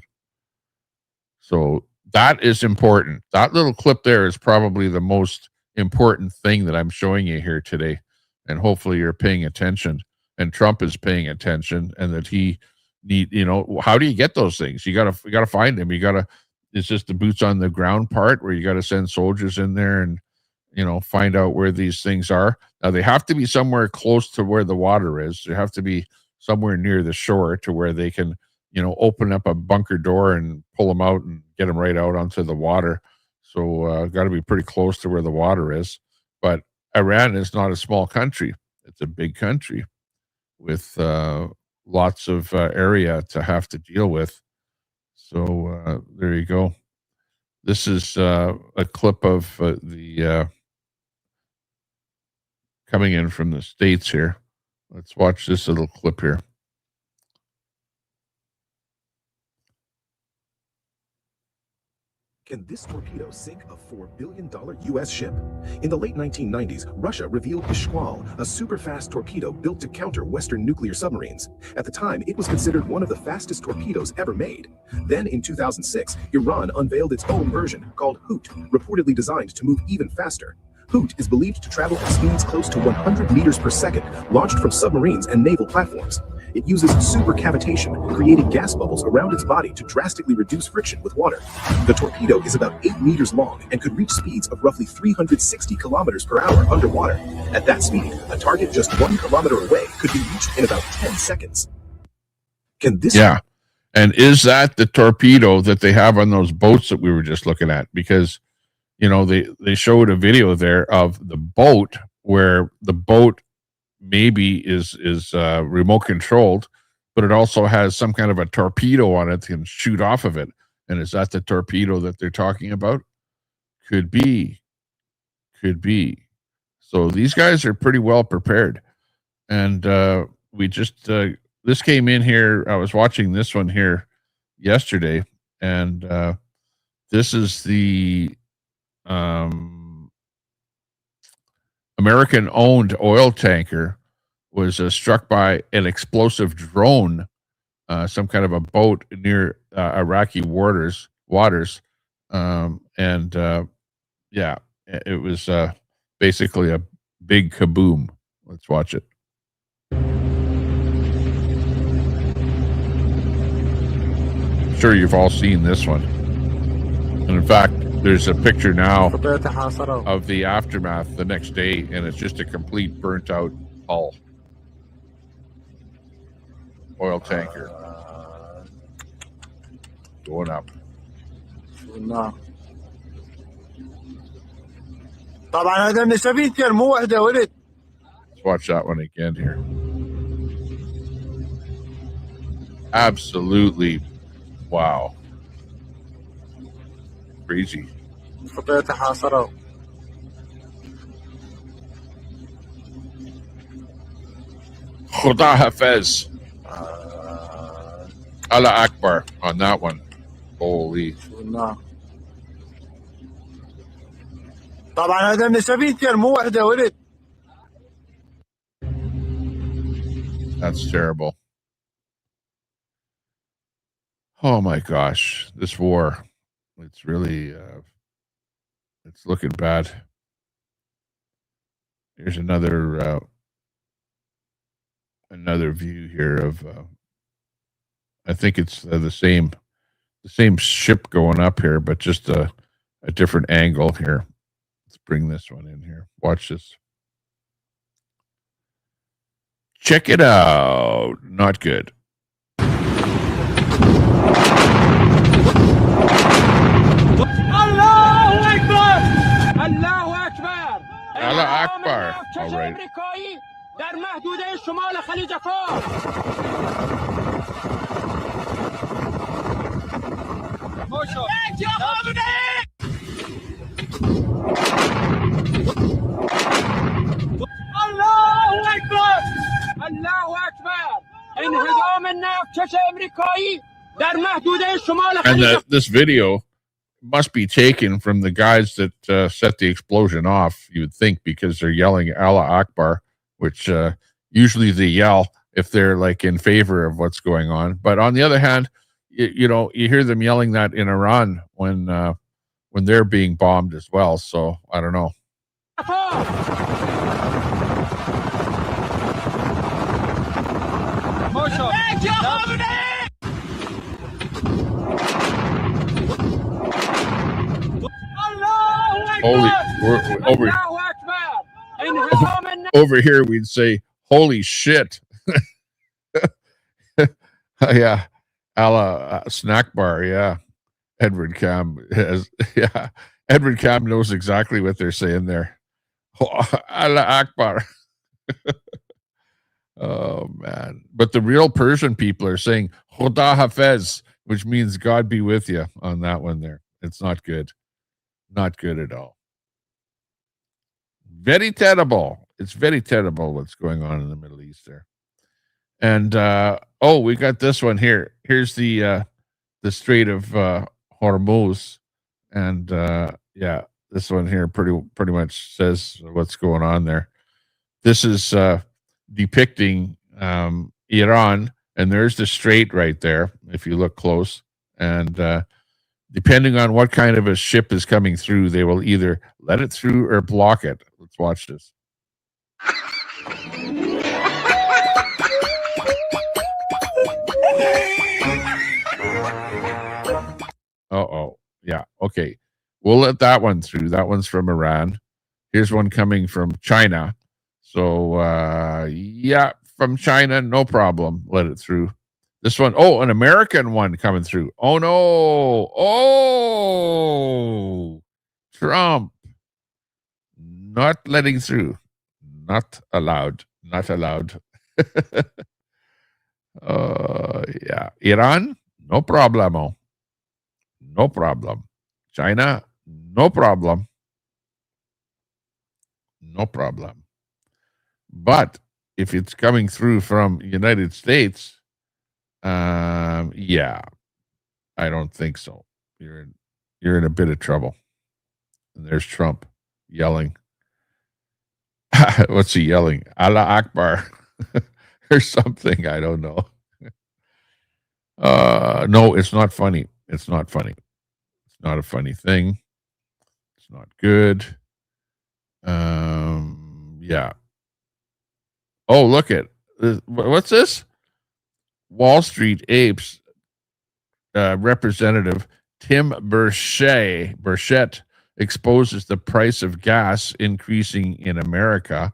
So that is important. That little clip there is probably the most important thing that I'm showing you here today. And hopefully you're paying attention. And Trump is paying attention, and that he you know, how do you get those things? You gotta find them. It's just the boots on the ground part where you got to send soldiers in there and, you know, find out where these things are. Now, they have to be somewhere close to where the water is. They have to be somewhere near the shore to where they can, you know, open up a bunker door and pull them out and get them right out onto the water. So got to be pretty close to where the water is. But Iran is not a small country. It's a big country with lots of area to have to deal with. So there you go. This is a clip of the coming in from the States here. Let's watch this little clip here. Can this torpedo sink a $4 billion U.S. ship? In the late 1990s, Russia revealed Ishkwal, a super-fast torpedo built to counter Western nuclear submarines. At the time, it was considered one of the fastest torpedoes ever made. Then, in 2006, Iran unveiled its own version, called Hoot, reportedly designed to move even faster. Hoot is believed to travel at speeds close to 100 meters per second, launched from submarines and naval platforms. It uses supercavitation, creating gas bubbles around its body to drastically reduce friction with water. The torpedo is about 8 meters long and could reach speeds of roughly 360 kilometers per hour underwater. At that speed, a target just 1 kilometer away could be reached in about 10 seconds. Can this? Yeah. And is that the torpedo that they have on those boats that we were just looking at? Because, you know, they showed a video there of the boat where the boat maybe is remote controlled, but it also has some kind of a torpedo on it that can shoot off of it. And is that the torpedo that they're talking about? Could be. Could be. So these guys are pretty well prepared. And we just... this came in here. I was watching this one here yesterday, and this is the American-owned oil tanker was struck by an explosive drone, some kind of a boat near Iraqi waters. Yeah, it was basically a big kaboom. Let's watch it. Sure, you've all seen this one, and in fact there's a picture now of the aftermath the next day, and it's just a complete burnt out hull. Oil tanker going up. Let's watch that one again here. Absolutely. Wow. Crazy. Khuda Hafez. Allah Akbar on that one. Holy. That's terrible. Oh my gosh, this war, it's really, it's looking bad. Here's another view here of, I think it's the same ship going up here, but just a different angle here. Let's bring this one in here. Watch this. Check it out. Not good. Allah Akbar. All right. And this video must be taken from the guys that set the explosion off, you would think, because they're yelling Allah Akbar, which usually they yell if they're like in favor of what's going on. But on the other hand, you know, you hear them yelling that in Iran when they're being bombed as well. So I don't know. Holy, over here we'd say, holy shit. Yeah. Allah snack bar. Yeah. Edward Cam has, yeah. Edward Cam knows exactly what they're saying there. Allah Akbar. Oh man. But the real Persian people are saying Khuda Hafez, which means God be with you on that one there. It's not good. Not good at all. Very terrible. It's very terrible what's going on in the Middle East there. And oh, we got this one here. Here's the Strait of Hormuz, and yeah, this one here pretty much says what's going on there. This is depicting Iran, and there's the strait right there if you look close. And depending on what kind of a ship is coming through, they will either let it through or block it. Let's watch this. Uh-oh. Yeah. Okay. We'll let that one through. That one's from Iran. Here's one coming from China. So, yeah, from China, no problem. Let it through. This one, oh, an American one coming through. Oh no. Oh, Trump not letting through. Not allowed. Not allowed. Yeah. Iran, no problemo. No problem. China, no problem. No problem. But if it's coming through from United States, yeah, I don't think so. You're in a bit of trouble. And there's Trump yelling. What's he yelling? Allah Akbar or something. I don't know. No, it's not funny. It's not funny. It's not a funny thing. It's not good. Yeah. Oh, look at what's this? Wall Street Apes representative Tim Burchett exposes the price of gas increasing in America.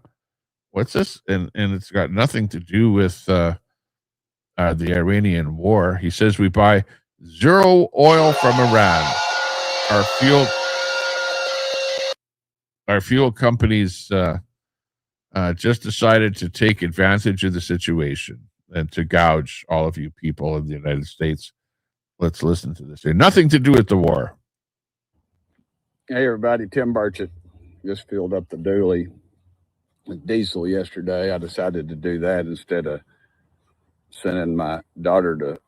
What's this? And it's got nothing to do with the Iranian war. He says we buy zero oil from Iran. Our fuel companies just decided to take advantage of the situation and to gouge all of you people in the United States. Let's listen to this. Nothing to do with the war. Hey, everybody. Tim Burchett just filled up the dually with diesel yesterday. I decided to do that instead of sending my daughter to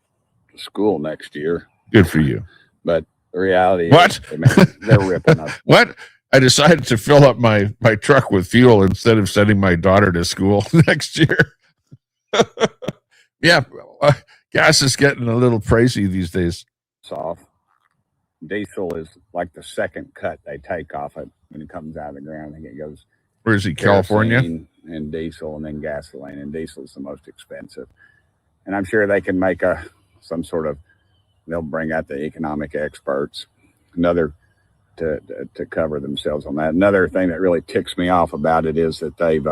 school next year. Good for you. But the reality what? is, they're ripping us. What? I decided to fill up my truck with fuel instead of sending my daughter to school next year. Yeah, gas is getting a little pricey these days. Off. Diesel is like the second cut they take off it when it comes out of the ground. I think it goes. Where is he? California? And diesel, and then gasoline. And diesel is the most expensive. And I'm sure they can make some sort of. They'll bring out the economic experts. To cover themselves on that. Another thing that really ticks me off about it is that they've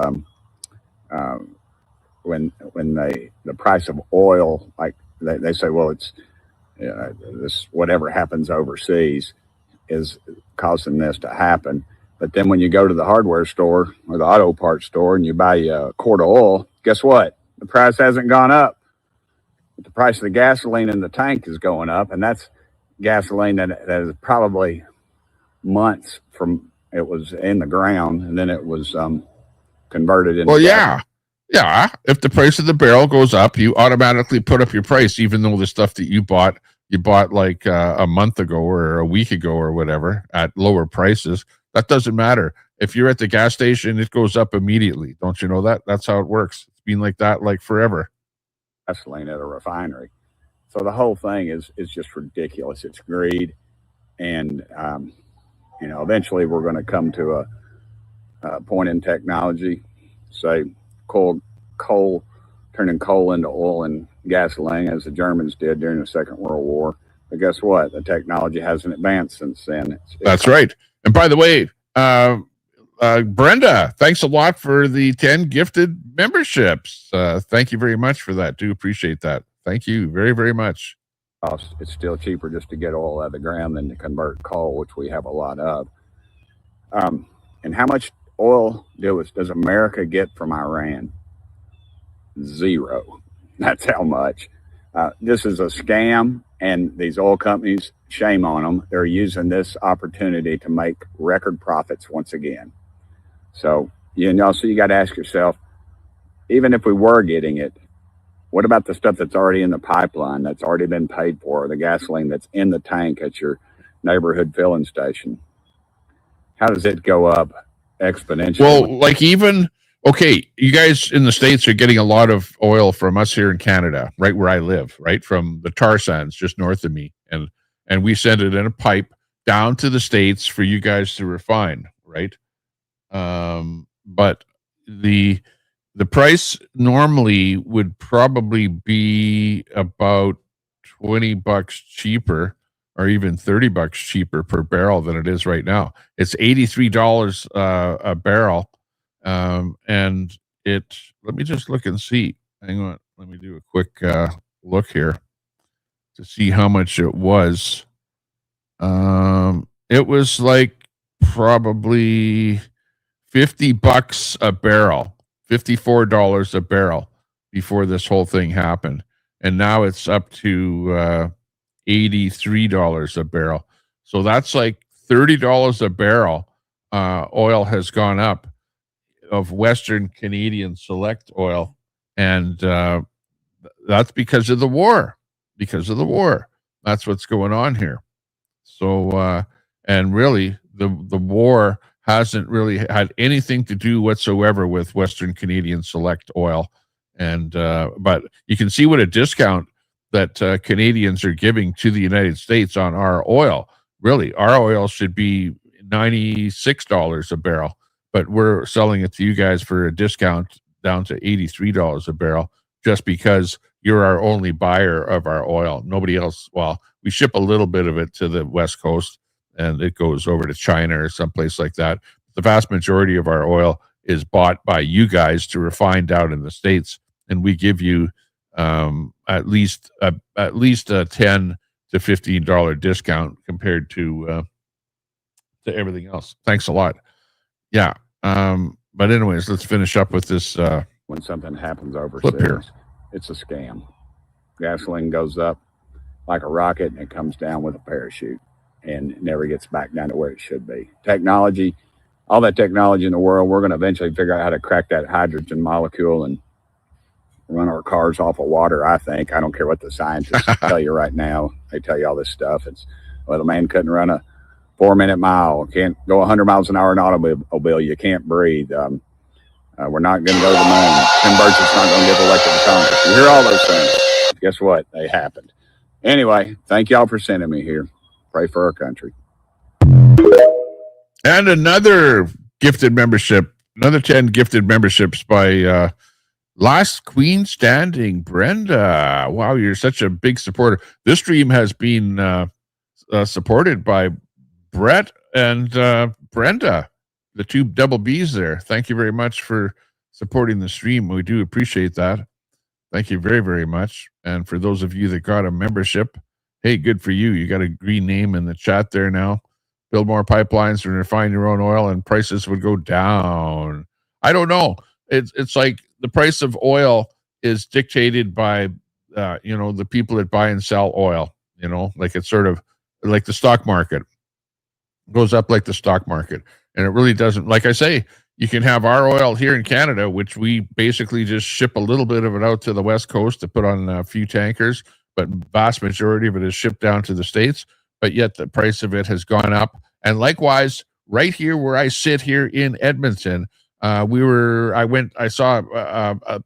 when the price of oil, like they say, well, it's this whatever happens overseas is causing this to happen. But then when you go to the hardware store or the auto parts store and you buy a quart of oil, guess what? The price hasn't gone up. But the price of the gasoline in the tank is going up, and that's gasoline that is probably months from it was in the ground, and then it was converted into. Well, yeah. If the price of the barrel goes up, you automatically put up your price, even though the stuff that you bought like a month ago or a week ago or whatever at lower prices. That doesn't matter. If you're at the gas station, it goes up immediately. Don't you know that? That's how it works. It's been like that like forever. Gasoline at a refinery. So the whole thing is just ridiculous. It's greed, and eventually we're going to come to a point in technology, say coal turning coal into oil and gasoline, as the Germans did during the Second World War. But guess what? The technology hasn't advanced since then. That's right. And by the way, Brenda, thanks a lot for the 10 gifted memberships. Thank you very much for that. Do appreciate that. Thank you very, very much. It's still cheaper just to get oil out of the ground than to convert coal, which we have a lot of. And how much oil does America get from Iran? Zero. That's how much. This is a scam, and these oil companies, shame on them. They're using this opportunity to make record profits once again. So you got to ask yourself, even if we were getting it, what about the stuff that's already in the pipeline, that's already been paid for, the gasoline that's in the tank at your neighborhood filling station? How does it go up exponentially? Well, like okay, you guys in the States are getting a lot of oil from us here in Canada, right where I live, right from the tar sands just north of me. And we send it in a pipe down to the States for you guys to refine, right? But the price normally would probably be about $20 cheaper or even $30 cheaper per barrel than it is right now. It's $83 a barrel. And let me just look and see. Hang on. Let me do a quick look here to see how much it was. It was like probably $50 a barrel, $54 a barrel before this whole thing happened. And now it's up to $83 a barrel. So that's like $30 a barrel. Oil has gone up of Western Canadian Select oil. And that's because of the war. Because of the war. That's what's going on here. So, and really, the war hasn't really had anything to do whatsoever with Western Canadian Select oil. And but you can see what a discount that Canadians are giving to the United States on our oil. Really, our oil should be $96 a barrel, but we're selling it to you guys for a discount down to $83 a barrel just because you're our only buyer of our oil. Nobody else. Well, we ship a little bit of it to the West Coast and it goes over to China or someplace like that. The vast majority of our oil is bought by you guys to refine down in the States. And we give you at least a $10 to $15 discount compared to everything else. Thanks a lot. Yeah. But anyways, let's finish up with this. When something happens overseas, it's a scam. Gasoline goes up like a rocket and it comes down with a parachute and it never gets back down to where it should be. Technology, all that technology in the world, we're going to eventually figure out how to crack that hydrogen molecule and run our cars off of water, I think. I don't care what the scientists tell you right now. They tell you all this stuff. It's, well, the man couldn't run a 4-minute mile, can't go 100 miles an hour in an automobile, you can't breathe. We're not going to go to the moon. Tim Burchett's not going to get elected to Congress. You hear all those things. Guess what? They happened. Anyway, thank y'all for sending me here. Pray for our country. And another gifted membership, another 10 gifted memberships by Last Queen Standing, Brenda. Wow, you're such a big supporter. This stream has been supported by Brett and Brenda, the two double B's there. Thank you very much for supporting the stream. We do appreciate that. Thank you very, very much. And for those of you that got a membership, hey, good for you. You got a green name in the chat there now. Build more pipelines and refine your own oil and prices would go down. I don't know. It's like the price of oil is dictated by, the people that buy and sell oil, like it's sort of like the stock market. It goes up like the stock market. And it really doesn't, like I say, you can have our oil here in Canada, which we basically just ship a little bit of it out to the West Coast to put on a few tankers, but vast majority of it is shipped down to the States. But yet the price of it has gone up. And likewise, right here where I sit here in Edmonton, I saw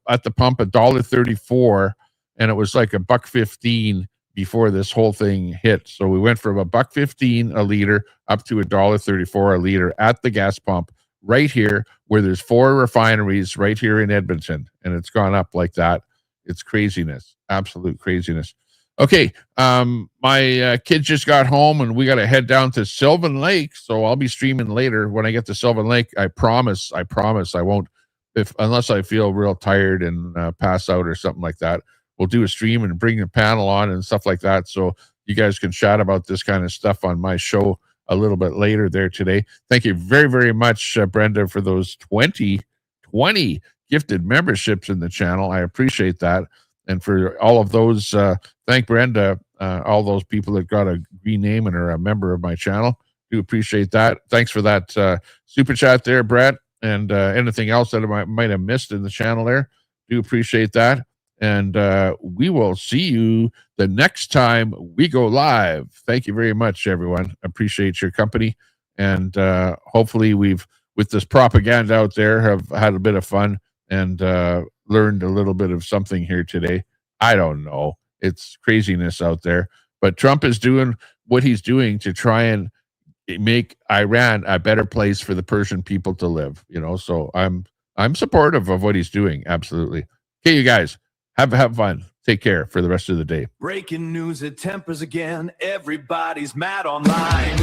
at the pump $1.34, and it was like $1.15 before this whole thing hit. So we went from $1.15 a liter up to $1.34 a liter at the gas pump right here where there's 4 refineries right here in Edmonton, and it's gone up like that. It's craziness, absolute craziness. Okay, my kid just got home and we got to head down to Sylvan Lake, so I'll be streaming later when I get to Sylvan Lake. I promise I won't, unless I feel real tired and pass out or something like that. We'll do a stream and bring the panel on and stuff like that, so you guys can chat about this kind of stuff on my show a little bit later there today. Thank you very, very much, Brenda, for those 20 gifted memberships in the channel. I appreciate that. And for all of those, thank Brenda, all those people that got a green name and are a member of my channel. Do appreciate that. Thanks for that super chat there, Brett, and anything else that I might have missed in the channel there. Do appreciate that. And we will see you the next time we go live. Thank you very much, everyone. Appreciate your company. And hopefully we've, with this propaganda out there, have had a bit of fun and learned a little bit of something here today. I don't know. It's craziness out there. But Trump is doing what he's doing to try and make Iran a better place for the Persian people to live. So I'm supportive of what he's doing. Absolutely. Okay, you guys. Have fun. Take care for the rest of the day. Breaking news, it tempers again. Everybody's mad online.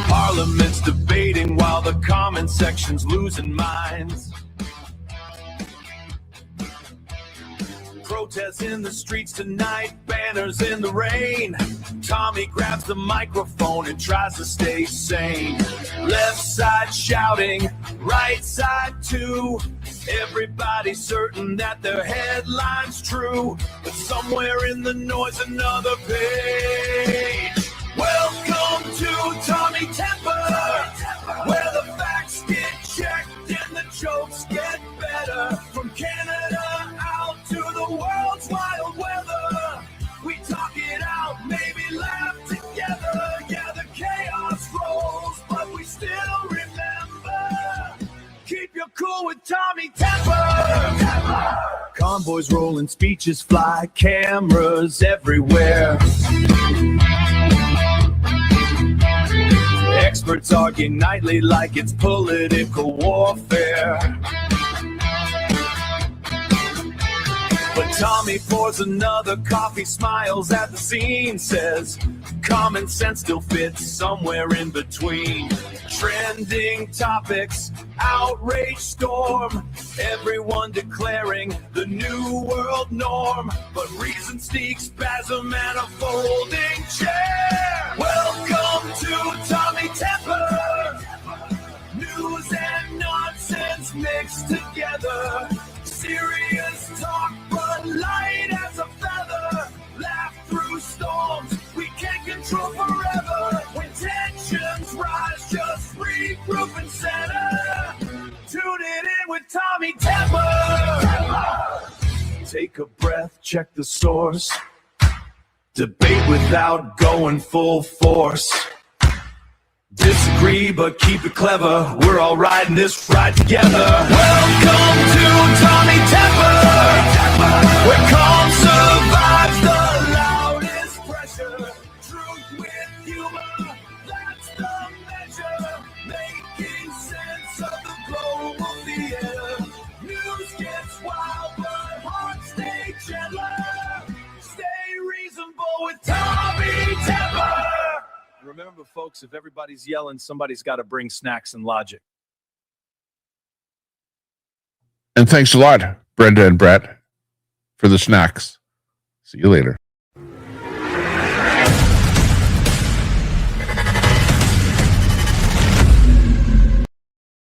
Parliament's debating while the comment section's losing minds. Protests in the streets tonight, banners in the rain. Tommy grabs the microphone and tries to stay sane. Left side shouting, right side too. Everybody certain that their headline's true, but somewhere in the noise another page. Welcome to Tommy Temper, where the facts get checked and the jokes get better. From Canada out to the world's wild weather, we talk it out, maybe laugh together. Yeah, the chaos rolls, but we still remember. Keep your cool with Tommy Temper. Convoys rolling, speeches fly, cameras everywhere. Experts argue nightly like it's political warfare. But Tommy pours another coffee, smiles at the scene, says common sense still fits somewhere in between. Trending topics, outrage storm, everyone declaring the new world norm. But reason sneaks, spasm, and a folding chair. Welcome to Tommy Temper. News and nonsense mixed together. Serious talk, but light as a feather. Laugh through storms we can't control forever. When tensions rise, just regroup and center. Tune it in with Tommy Temper. Take a breath, check the source. Debate without going full force. Disagree, but keep it clever. We're all riding this ride together. Welcome to Tommy Temper, where calm survives the loudest pressure. Truth with humor, that's the measure. Making sense of the global theater. News gets wild, but hearts stay gentler. Stay reasonable with Tommy Temper. Remember, folks, if everybody's yelling, somebody's got to bring snacks and logic. And thanks a lot, Brenda and Brett, for the snacks. See you later.